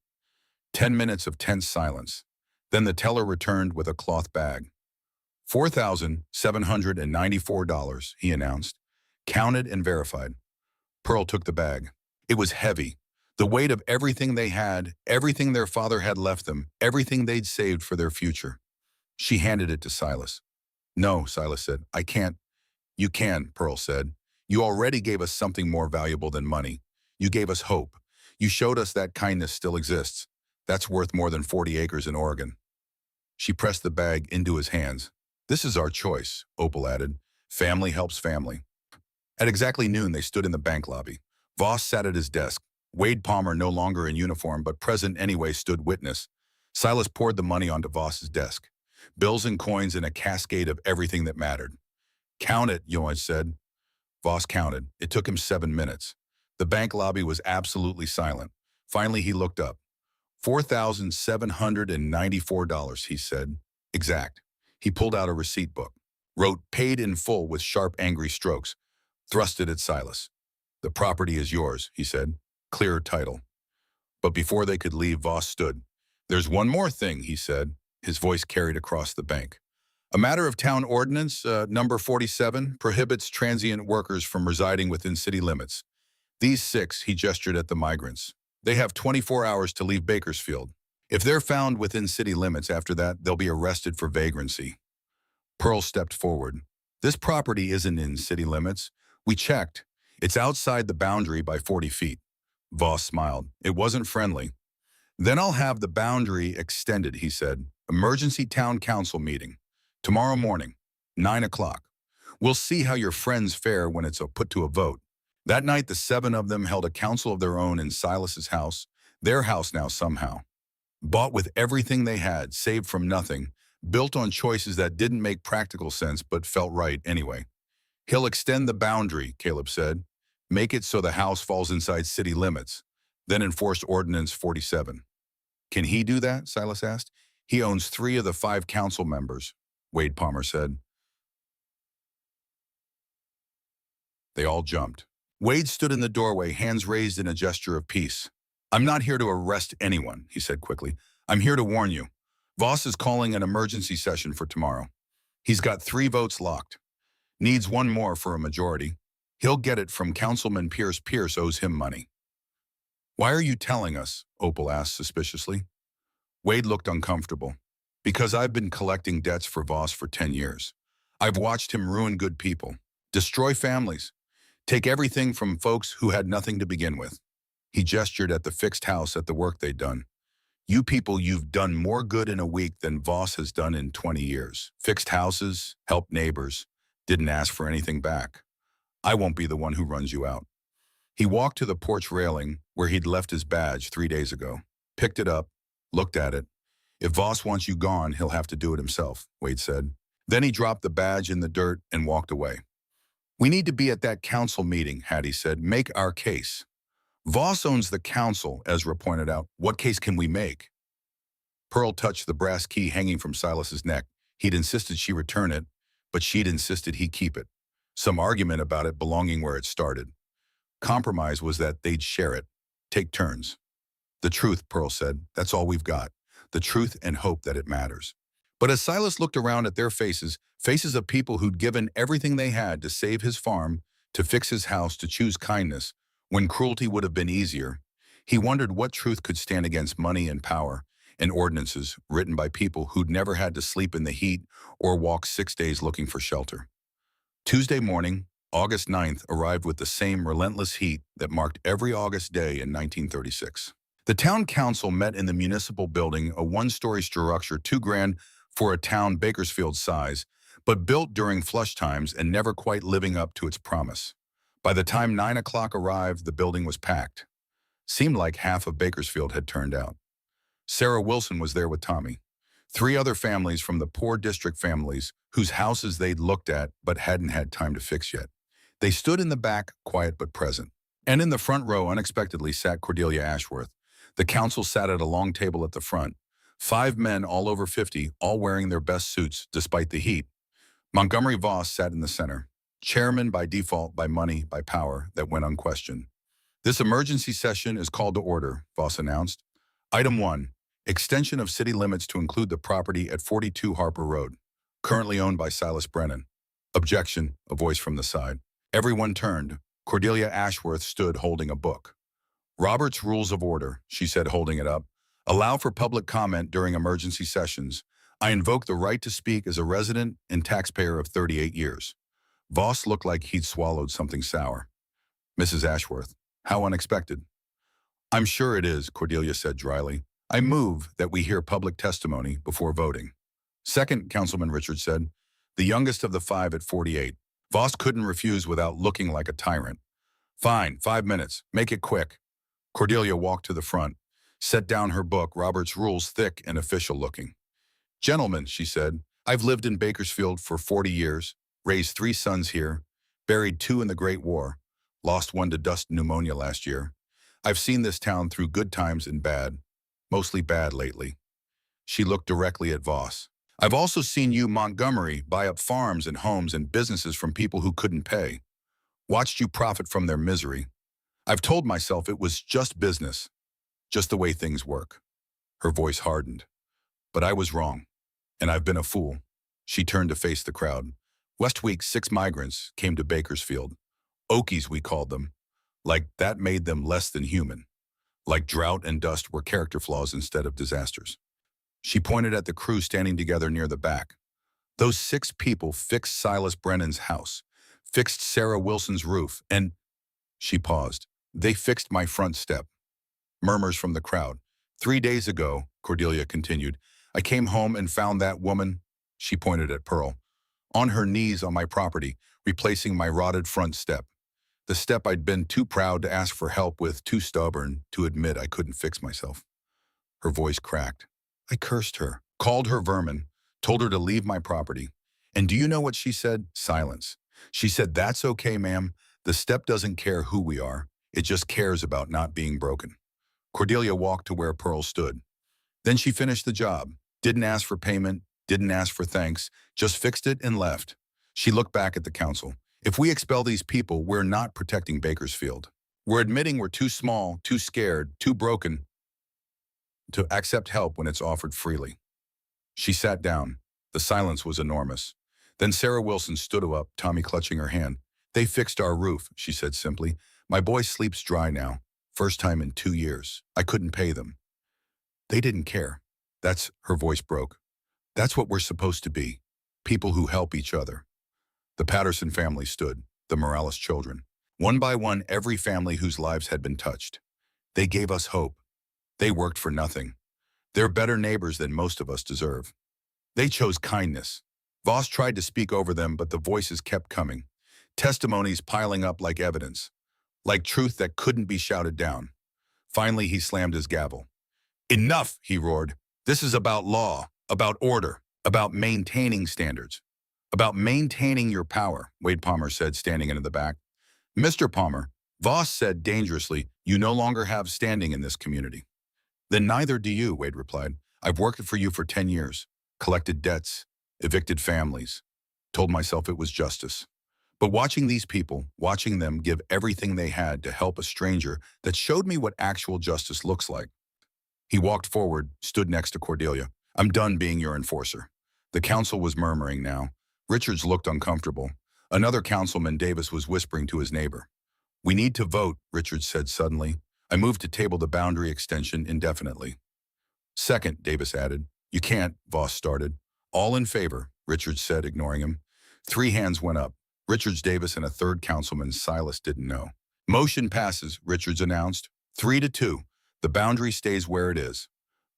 S1: 10 minutes of tense silence. Then the teller returned with a cloth bag. $4,794, he announced. Counted and verified. Pearl took the bag. It was heavy. The weight of everything they had, everything their father had left them, everything they'd saved for their future. She handed it to Silas. No, Silas said. I can't. You can, Pearl said. You already gave us something more valuable than money. You gave us hope. You showed us that kindness still exists. That's worth more than 40 acres in Oregon. She pressed the bag into his hands. This is our choice, Opal added. Family helps family. At exactly noon, they stood in the bank lobby. Voss sat at his desk. Wade Palmer, no longer in uniform but present anyway, stood witness. Silas poured the money onto Voss's desk. Bills and coins in a cascade of everything that mattered. Count it, Johan said. Voss counted. It took him 7 minutes. The bank lobby was absolutely silent. Finally, he looked up. $4,794, he said. Exact. He pulled out a receipt book. Wrote paid in full with sharp, angry strokes. Thrust it at Silas. The property is yours, he said. Clear title. But before they could leave, Voss stood. There's one more thing, he said. His voice carried across the bank. A matter of town ordinance, number 47, prohibits transient workers from residing within city limits. These 6, he gestured at the migrants. They have 24 hours to leave Bakersfield. If they're found within city limits after that, they'll be arrested for vagrancy. Pearl stepped forward. This property isn't in city limits. We checked. It's outside the boundary by 40 feet. Voss smiled. It wasn't friendly. Then I'll have the boundary extended, he said. Emergency town council meeting. Tomorrow morning, 9 o'clock. We'll see how your friends fare when it's put to a vote. That night, the 7 of them held a council of their own in Silas's house, their house now somehow. Bought with everything they had, saved from nothing, built on choices that didn't make practical sense but felt right anyway. He'll extend the boundary, Caleb said. Make it so the house falls inside city limits, then enforce Ordinance 47. Can he do that? Silas asked. He owns 3 of the 5 council members, Wade Palmer said. They all jumped. Wade stood in the doorway, hands raised in a gesture of peace. I'm not here to arrest anyone, he said quickly. I'm here to warn you. Voss is calling an emergency session for tomorrow. He's got 3 votes locked. Needs 1 more for a majority. He'll get it from Councilman Pierce. Pierce owes him money. Why are you telling us? Opal asked suspiciously. Wade looked uncomfortable. Because I've been collecting debts for Voss for 10 years. I've watched him ruin good people, destroy families, take everything from folks who had nothing to begin with. He gestured at the fixed house at the work they'd done. You people, you've done more good in a week than Voss has done in 20 years. Fixed houses, helped neighbors, didn't ask for anything back. I won't be the one who runs you out. He walked to the porch railing where he'd left his badge 3 days ago, picked it up, looked at it. If Voss wants you gone, he'll have to do it himself, Wade said. Then he dropped the badge in the dirt and walked away. We need to be at that council meeting, Hattie said. Make our case. Voss owns the council, Ezra pointed out. What case can we make? Pearl touched the brass key hanging from Silas's neck. He'd insisted she return it, but she'd insisted he keep it. Some argument about it belonging where it started. Compromise was that they'd share it, take turns. The truth, Pearl said, that's all we've got. The truth and hope that it matters. But as Silas looked around at their faces, faces of people who'd given everything they had to save his farm, to fix his house, to choose kindness, when cruelty would have been easier, he wondered what truth could stand against money and power and ordinances written by people who'd never had to sleep in the heat or walk 6 days looking for shelter. Tuesday morning, August 9th, arrived with the same relentless heat that marked every August day in 1936. The town council met in the municipal building, a 1-story structure, $2,000 for a town Bakersfield size, but built during flush times and never quite living up to its promise. By the time 9 o'clock arrived, the building was packed. Seemed like half of Bakersfield had turned out. Sarah Wilson was there with Tommy. 3 other families from the poor district families whose houses they'd looked at but hadn't had time to fix yet. They stood in the back, quiet but present. And in the front row, unexpectedly, sat Cordelia Ashworth. The council sat at a long table at the front. 5 men, all over 50, all wearing their best suits, despite the heat. Montgomery Voss sat in the center. Chairman by default, by money, by power, that went unquestioned. This emergency session is called to order, Voss announced. Item 1, extension of city limits to include the property at 42 Harper Road, currently owned by Silas Brennan. Objection, a voice from the side. Everyone turned. Cordelia Ashworth stood holding a book. Robert's Rules of Order, she said, holding it up. Allow for public comment during emergency sessions. I invoke the right to speak as a resident and taxpayer of 38 years. Voss looked like he'd swallowed something sour. Mrs. Ashworth, how unexpected. I'm sure it is, Cordelia said dryly. I move that we hear public testimony before voting. Second, Councilman Richards said, the youngest of the five at 48. Voss couldn't refuse without looking like a tyrant. Fine, 5 minutes. Make it quick. Cordelia walked to the front, set down her book, Robert's Rules, thick and official looking. Gentlemen, she said, I've lived in Bakersfield for 40 years, raised 3 sons here, buried 2 in the Great War, lost 1 to dust pneumonia last year. I've seen this town through good times and bad, mostly bad lately. She looked directly at Voss. I've also seen you, Montgomery, buy up farms and homes and businesses from people who couldn't pay. Watched you profit from their misery. I've told myself it was just business, just the way things work. Her voice hardened. But I was wrong, and I've been a fool. She turned to face the crowd. Last week, 6 migrants came to Bakersfield. Okies, we called them. Like that made them less than human. Like drought and dust were character flaws instead of disasters. She pointed at the crew standing together near the back. Those 6 people fixed Silas Brennan's house, fixed Sarah Wilson's roof, and she paused. They fixed my front step. Murmurs from the crowd. 3 days ago, Cordelia continued, I came home and found that woman, she pointed at Pearl, on her knees on my property, replacing my rotted front step. The step I'd been too proud to ask for help with, too stubborn to admit I couldn't fix myself. Her voice cracked. I cursed her, called her vermin, told her to leave my property. And do you know what she said? Silence. She said, that's okay, ma'am. The step doesn't care who we are. It just cares about not being broken. Cordelia walked to where Pearl stood. Then she finished the job. Didn't ask for payment, didn't ask for thanks, just fixed it and left. She looked back at the council. If we expel these people, we're not protecting Bakersfield. We're admitting we're too small, too scared, too broken to accept help when it's offered freely. She sat down. The silence was enormous. Then Sarah Wilson stood up, Tommy clutching her hand. They fixed our roof, she said simply. My boy sleeps dry now. First time in 2 years. I couldn't pay them. They didn't care. Her voice broke. That's what we're supposed to be. People who help each other. The Patterson family stood, the Morales children. One by one, every family whose lives had been touched. They gave us hope. They worked for nothing. They're better neighbors than most of us deserve. They chose kindness. Voss tried to speak over them, but the voices kept coming. Testimonies piling up like evidence. Like truth that couldn't be shouted down. Finally, he slammed his gavel. Enough, he roared. This is about law, about order, about maintaining standards, about maintaining your power, Wade Palmer said, standing into the back. Mr. Palmer, Voss said dangerously, you no longer have standing in this community. Then neither do you, Wade replied. I've worked for you for 10 years, collected debts, evicted families, told myself it was justice. But watching these people, watching them give everything they had to help a stranger, that showed me what actual justice looks like. He walked forward, stood next to Cordelia. I'm done being your enforcer. The council was murmuring now. Richards looked uncomfortable. Another councilman, Davis, was whispering to his neighbor. We need to vote, Richards said suddenly. I moved to table the boundary extension indefinitely. Second, Davis added. You can't, Voss started. All in favor, Richards said, ignoring him. 3 hands went up. Richards, Davis, and a third councilman, Silas, didn't know. Motion passes, Richards announced. 3-2. The boundary stays where it is.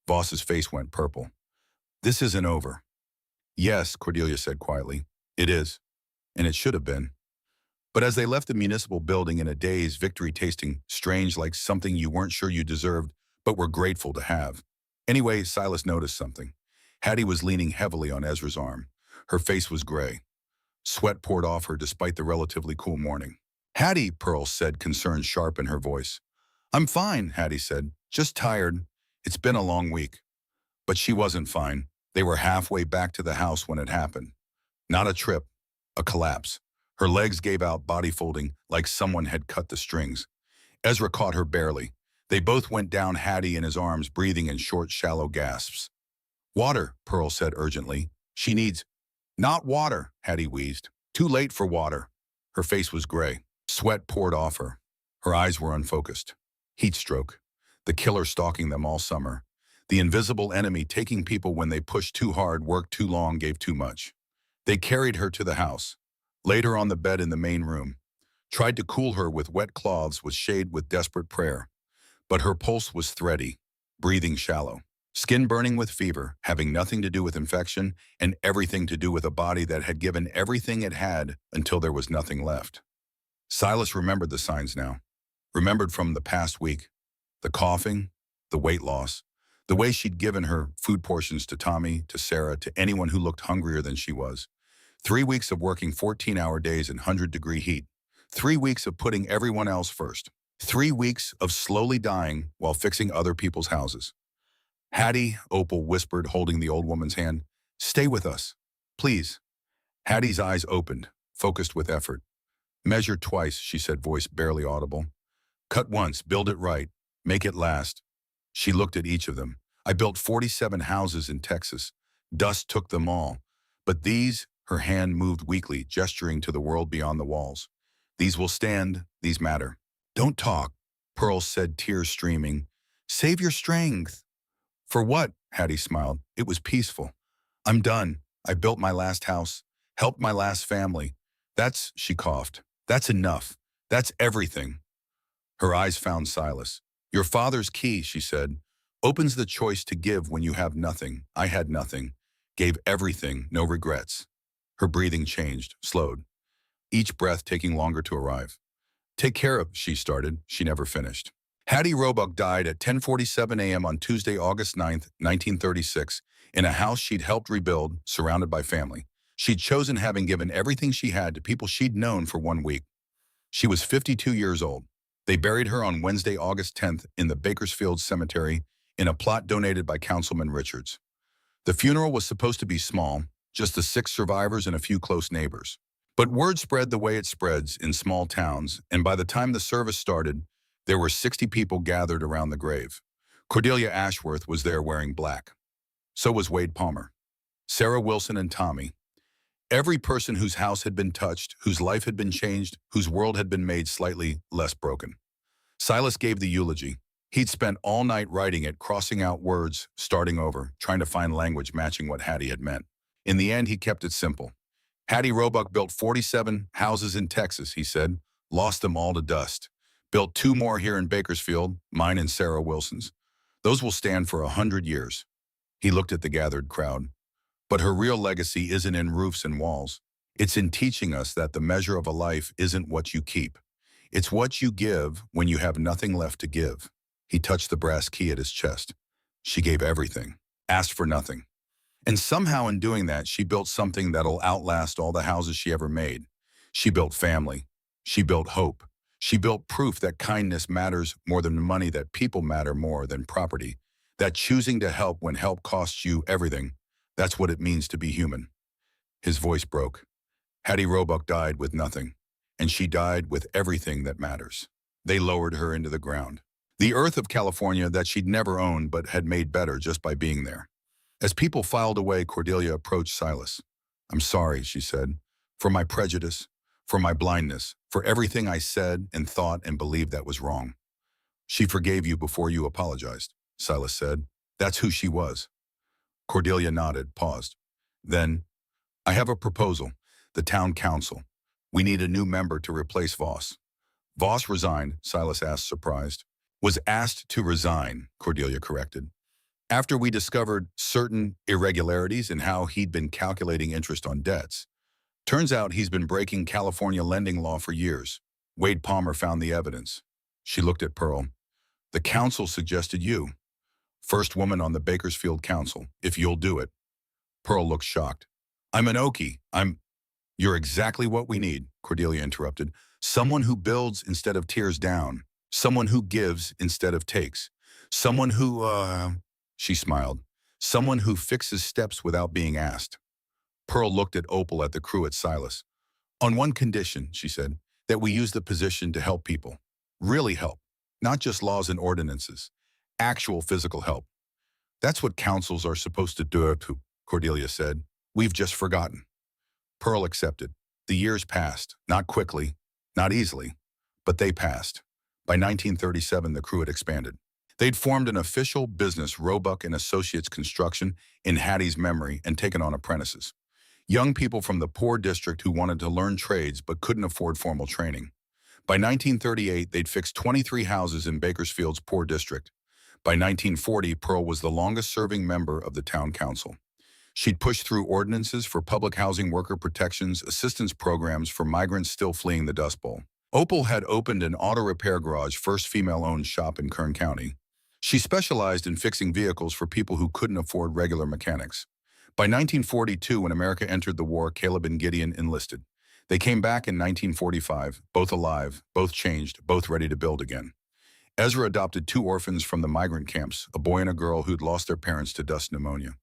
S1: Voss's face went purple. This isn't over. Yes, Cordelia said quietly. It is. And it should have been. But as they left the municipal building in a daze, victory tasting strange, like something you weren't sure you deserved, but were grateful to have. Anyway, Silas noticed something. Hattie was leaning heavily on Ezra's arm. Her face was gray. Sweat poured off her despite the relatively cool morning. Hattie, Pearl said, concern sharp in her voice. I'm fine, Hattie said. Just tired. It's been a long week. But she wasn't fine. They were halfway back to the house when it happened. Not a trip, a collapse. Her legs gave out, body folding, like someone had cut the strings. Ezra caught her barely. They both went down, Hattie in his arms, breathing in short, shallow gasps. Water, Pearl said urgently. She needs... Not water, Hattie wheezed. Too late for water. Her face was gray. Sweat poured off her. Her eyes were unfocused. Heat stroke. The killer stalking them all summer. The invisible enemy taking people when they pushed too hard, worked too long, gave too much. They carried her to the house, laid her on the bed in the main room, tried to cool her with wet cloths with shade with desperate prayer. But her pulse was thready, breathing shallow, skin burning with fever, having nothing to do with infection and everything to do with a body that had given everything it had until there was nothing left. Silas remembered the signs now, remembered from the past week, the coughing, the weight loss, the way she'd given her food portions to Tommy, to Sarah, to anyone who looked hungrier than she was. 3 weeks of working 14-hour days in 100-degree heat. 3 weeks of putting everyone else first. 3 weeks of slowly dying while fixing other people's houses. Hattie, Opal whispered, holding the old woman's hand, "Stay with us, please." Hattie's eyes opened, focused with effort. "Measure twice," she said, voice barely audible. "Cut once, build it right, make it last." She looked at each of them. "I built 47 houses in Texas. Dust took them all. But these," her hand moved weakly, gesturing to the world beyond the walls. "These will stand, these matter." "Don't talk," Pearl said, tears streaming. "Save your strength." "For what?" Hattie smiled. "It was peaceful. I'm done. I built my last house, helped my last family. That's," she coughed, "that's enough. That's everything." Her eyes found Silas. "Your father's key," she said, "opens the choice to give when you have nothing. I had nothing. Gave everything, no regrets." Her breathing changed, slowed, each breath taking longer to arrive. "Take care of," she started. She never finished. Hattie Roebuck died at 10:47 a.m. on Tuesday, August 9th, 1936, in a house she'd helped rebuild, surrounded by family. She'd chosen, having given everything she had to people she'd known for 1 week. She was 52 years old. They buried her on Wednesday, August 10th, in the Bakersfield Cemetery in a plot donated by Councilman Richards. The funeral was supposed to be small, just the 6 survivors and a few close neighbors. But word spread the way it spreads in small towns, and by the time the service started, there were 60 people gathered around the grave. Cordelia Ashworth was there wearing black. So was Wade Palmer, Sarah Wilson, and Tommy. Every person whose house had been touched, whose life had been changed, whose world had been made slightly less broken. Silas gave the eulogy. He'd spent all night writing it, crossing out words, starting over, trying to find language matching what Hattie had meant. In the end, he kept it simple. "Hattie Roebuck built 47 houses in Texas," he said, "lost them all to dust. Built 2 more here in Bakersfield, mine and Sarah Wilson's. Those will stand for 100 years. He looked at the gathered crowd. "But her real legacy isn't in roofs and walls. It's in teaching us that the measure of a life isn't what you keep. It's what you give when you have nothing left to give." He touched the brass key at his chest. She gave everything, asked for nothing. And somehow in doing that, she built something that'll outlast all the houses she ever made. She built family. She built hope. She built proof that kindness matters more than money, that people matter more than property, that choosing to help when help costs you everything, that's what it means to be human. His voice broke. Hattie Roebuck died with nothing, and she died with everything that matters. They lowered her into the ground. The earth of California that she'd never owned but had made better just by being there. As people filed away, Cordelia approached Silas. "I'm sorry," she said, "for my prejudice, for my blindness, for everything I said and thought and believed that was wrong." "She forgave you before you apologized," Silas said. "That's who she was." Cordelia nodded, paused. Then, "I have a proposal. The town council. We need a new member to replace Voss." "Voss resigned," Silas asked, surprised. "Was asked to resign," Cordelia corrected. "After we discovered certain irregularities in how he'd been calculating interest on debts. Turns out he's been breaking California lending law for years. Wade Palmer found the evidence." She looked at Pearl. "The council suggested you. First woman on the Bakersfield Council, if you'll do it." Pearl looked shocked. "I'm an Okie. You're exactly what we need," Cordelia interrupted. "Someone who builds instead of tears down. Someone who gives instead of takes. Someone who, she smiled. "Someone who fixes steps without being asked." Pearl looked at Opal, at the crew, at Silas. "On one condition," she said, "that we use the position to help people. Really help. Not just laws and ordinances. Actual physical help." "That's what councils are supposed to do," Cordelia said. "We've just forgotten." Pearl accepted. The years passed, not quickly, not easily, but they passed. By 1937, the crew had expanded. They'd formed an official business, Roebuck and Associates Construction, in Hattie's memory and taken on apprentices. Young people from the poor district who wanted to learn trades but couldn't afford formal training. By 1938, they'd fixed 23 houses in Bakersfield's poor district. By 1940, Pearl was the longest-serving member of the town council. She'd pushed through ordinances for public housing worker protections, assistance programs for migrants still fleeing the Dust Bowl. Opal had opened an auto repair garage, first female-owned shop in Kern County. She specialized in fixing vehicles for people who couldn't afford regular mechanics. By 1942, when America entered the war, Caleb and Gideon enlisted. They came back in 1945, both alive, both changed, both ready to build again. Ezra adopted 2 orphans from the migrant camps, a boy and a girl who'd lost their parents to dust pneumonia.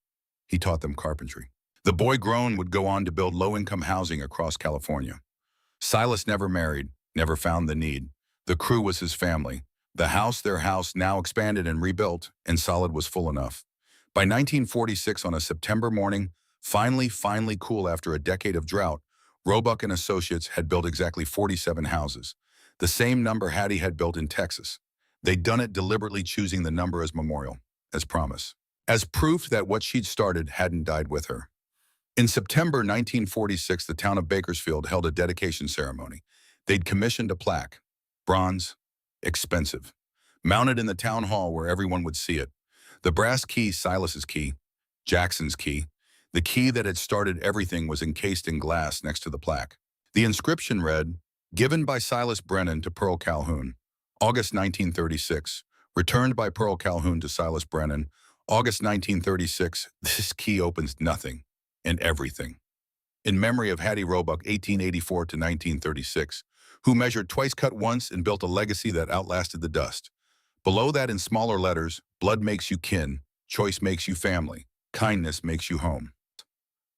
S1: He taught them carpentry. The boy, grown, would go on to build low-income housing across California. Silas never married, never found the need. The crew was his family. The house, their house, now expanded and rebuilt, and Solid was full enough. By 1946, on a September morning, finally cool after a decade of drought, Roebuck and Associates had built exactly 47 houses, the same number Hattie had built in Texas. They'd done it deliberately, choosing the number as memorial, as promise, as proof that what she'd started hadn't died with her. In September 1946, the town of Bakersfield held a dedication ceremony. They'd commissioned a plaque, bronze, expensive, mounted in the town hall where everyone would see it. The brass key, Silas's key, Jackson's key, the key that had started everything, was encased in glass next to the plaque. The inscription read, "Given by Silas Brennan to Pearl Calhoun, August 1936. Returned by Pearl Calhoun to Silas Brennan, August 1936. This key opens nothing and everything." In memory of Hattie Roebuck, 1884 to 1936, who measured twice, cut once, and built a legacy that outlasted the dust. Below that, in smaller letters, blood makes you kin, choice makes you family, kindness makes you home.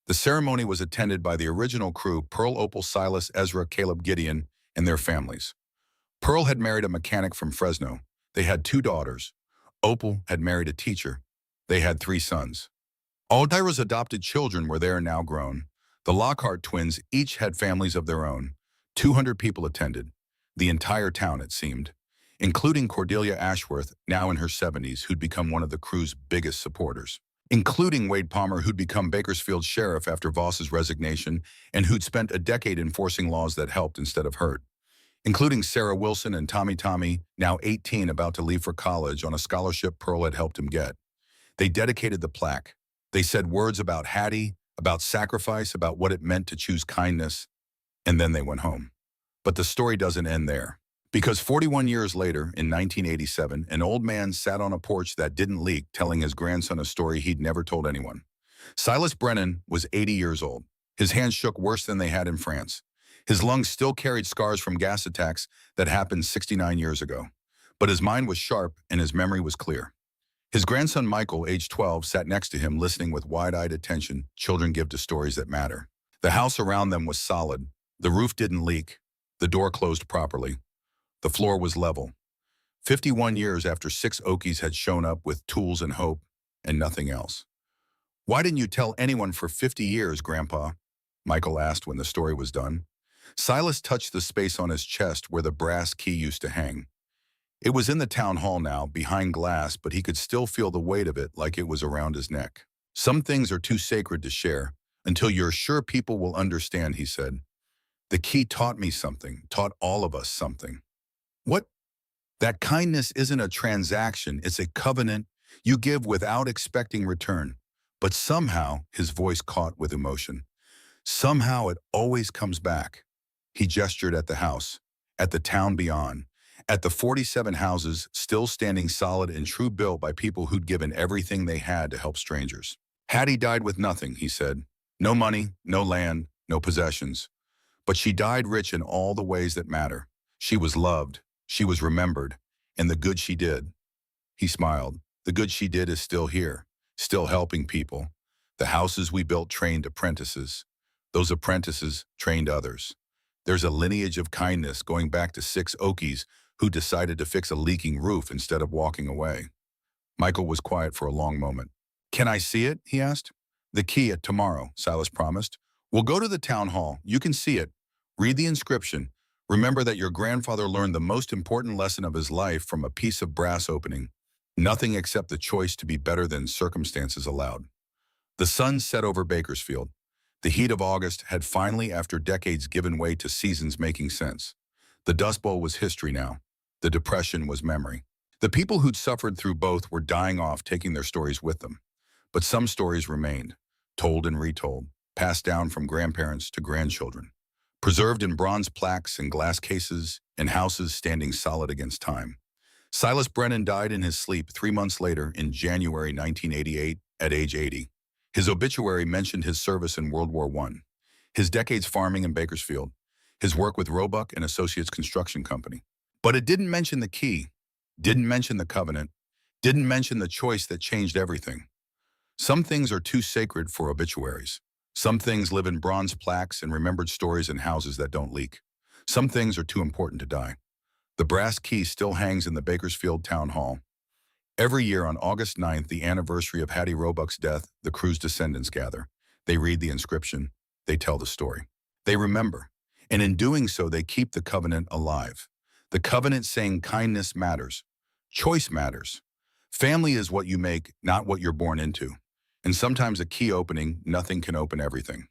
S1: The ceremony was attended by the original crew, Pearl, Opal, Silas, Ezra, Caleb, Gideon, and their families. Pearl had married a mechanic from Fresno. They had 2 daughters. Opal had married a teacher. They had 3 sons. All Dyra's adopted children were there, now grown. The Lockhart twins each had families of their own. 200 people attended. The entire town, it seemed, including Cordelia Ashworth, now in her 70s, who'd become one of the crew's biggest supporters. Including Wade Palmer, who'd become Bakersfield sheriff after Voss's resignation and who'd spent a decade enforcing laws that helped instead of hurt. Including Sarah Wilson and Tommy, now 18, about to leave for college on a scholarship Pearl had helped him get. They dedicated the plaque. They said words about Hattie, about sacrifice, about what it meant to choose kindness, and then they went home. But the story doesn't end there. Because 41 years later, in 1987, an old man sat on a porch that didn't leak, telling his grandson a story he'd never told anyone. Silas Brennan was 80 years old. His hands shook worse than they had in France. His lungs still carried scars from gas attacks that happened 69 years ago. But his mind was sharp and his memory was clear. His grandson Michael, age 12, sat next to him, listening with wide-eyed attention children give to stories that matter. The house around them was solid. The roof didn't leak. The door closed properly. The floor was level. 51 years after 6 Okies had shown up with tools and hope and nothing else. "Why didn't you tell anyone for 50 years, Grandpa?" Michael asked when the story was done. Silas touched the space on his chest where the brass key used to hang. It was in the town hall now, behind glass, but he could still feel the weight of it like it was around his neck. "Some things are too sacred to share until you're sure people will understand," he said. "The key taught me something, taught all of us something." "What?" "That kindness isn't a transaction, it's a covenant you give without expecting return." But somehow, his voice caught with emotion, somehow it always comes back. He gestured at the house, at the town beyond, at the 47 houses still standing solid and true, built by people who'd given everything they had to help strangers. "Hattie died with nothing," he said. "No money, no land, no possessions. But she died rich in all the ways that matter. She was loved. She was remembered, and the good she did." He smiled. "The good she did is still here, still helping people. The houses we built trained apprentices. Those apprentices trained others. There's a lineage of kindness going back to 6 Okies who decided to fix a leaking roof instead of walking away." Michael was quiet for a long moment. "Can I see it?" he asked. "The key at tomorrow," Silas promised. We'll go to the town hall. You can see it. Read the inscription. Remember that your grandfather learned the most important lesson of his life from a piece of brass opening. Nothing except the choice to be better than circumstances allowed. The sun set over Bakersfield. The heat of August had finally, after decades, given way to seasons making sense. The Dust Bowl was history now. The Depression was memory. The people who'd suffered through both were dying off, taking their stories with them. But some stories remained, told and retold, passed down from grandparents to grandchildren, preserved in bronze plaques and glass cases in houses standing solid against time. Silas Brennan died in his sleep 3 months later in January 1988 at age 80. His obituary mentioned his service in World War I, his decades farming in Bakersfield, his work with Roebuck and Associates Construction Company. But it didn't mention the key, didn't mention the covenant, didn't mention the choice that changed everything. Some things are too sacred for obituaries. Some things live in bronze plaques and remembered stories in houses that don't leak. Some things are too important to die. The brass key still hangs in the Bakersfield Town Hall. Every year on August 9th, the anniversary of Hattie Roebuck's death, the crew's descendants gather. They read the inscription. They tell the story. They remember. And in doing so, they keep the covenant alive. The covenant saying kindness matters. Choice matters. Family is what you make, not what you're born into. And sometimes a key opening, nothing can open everything.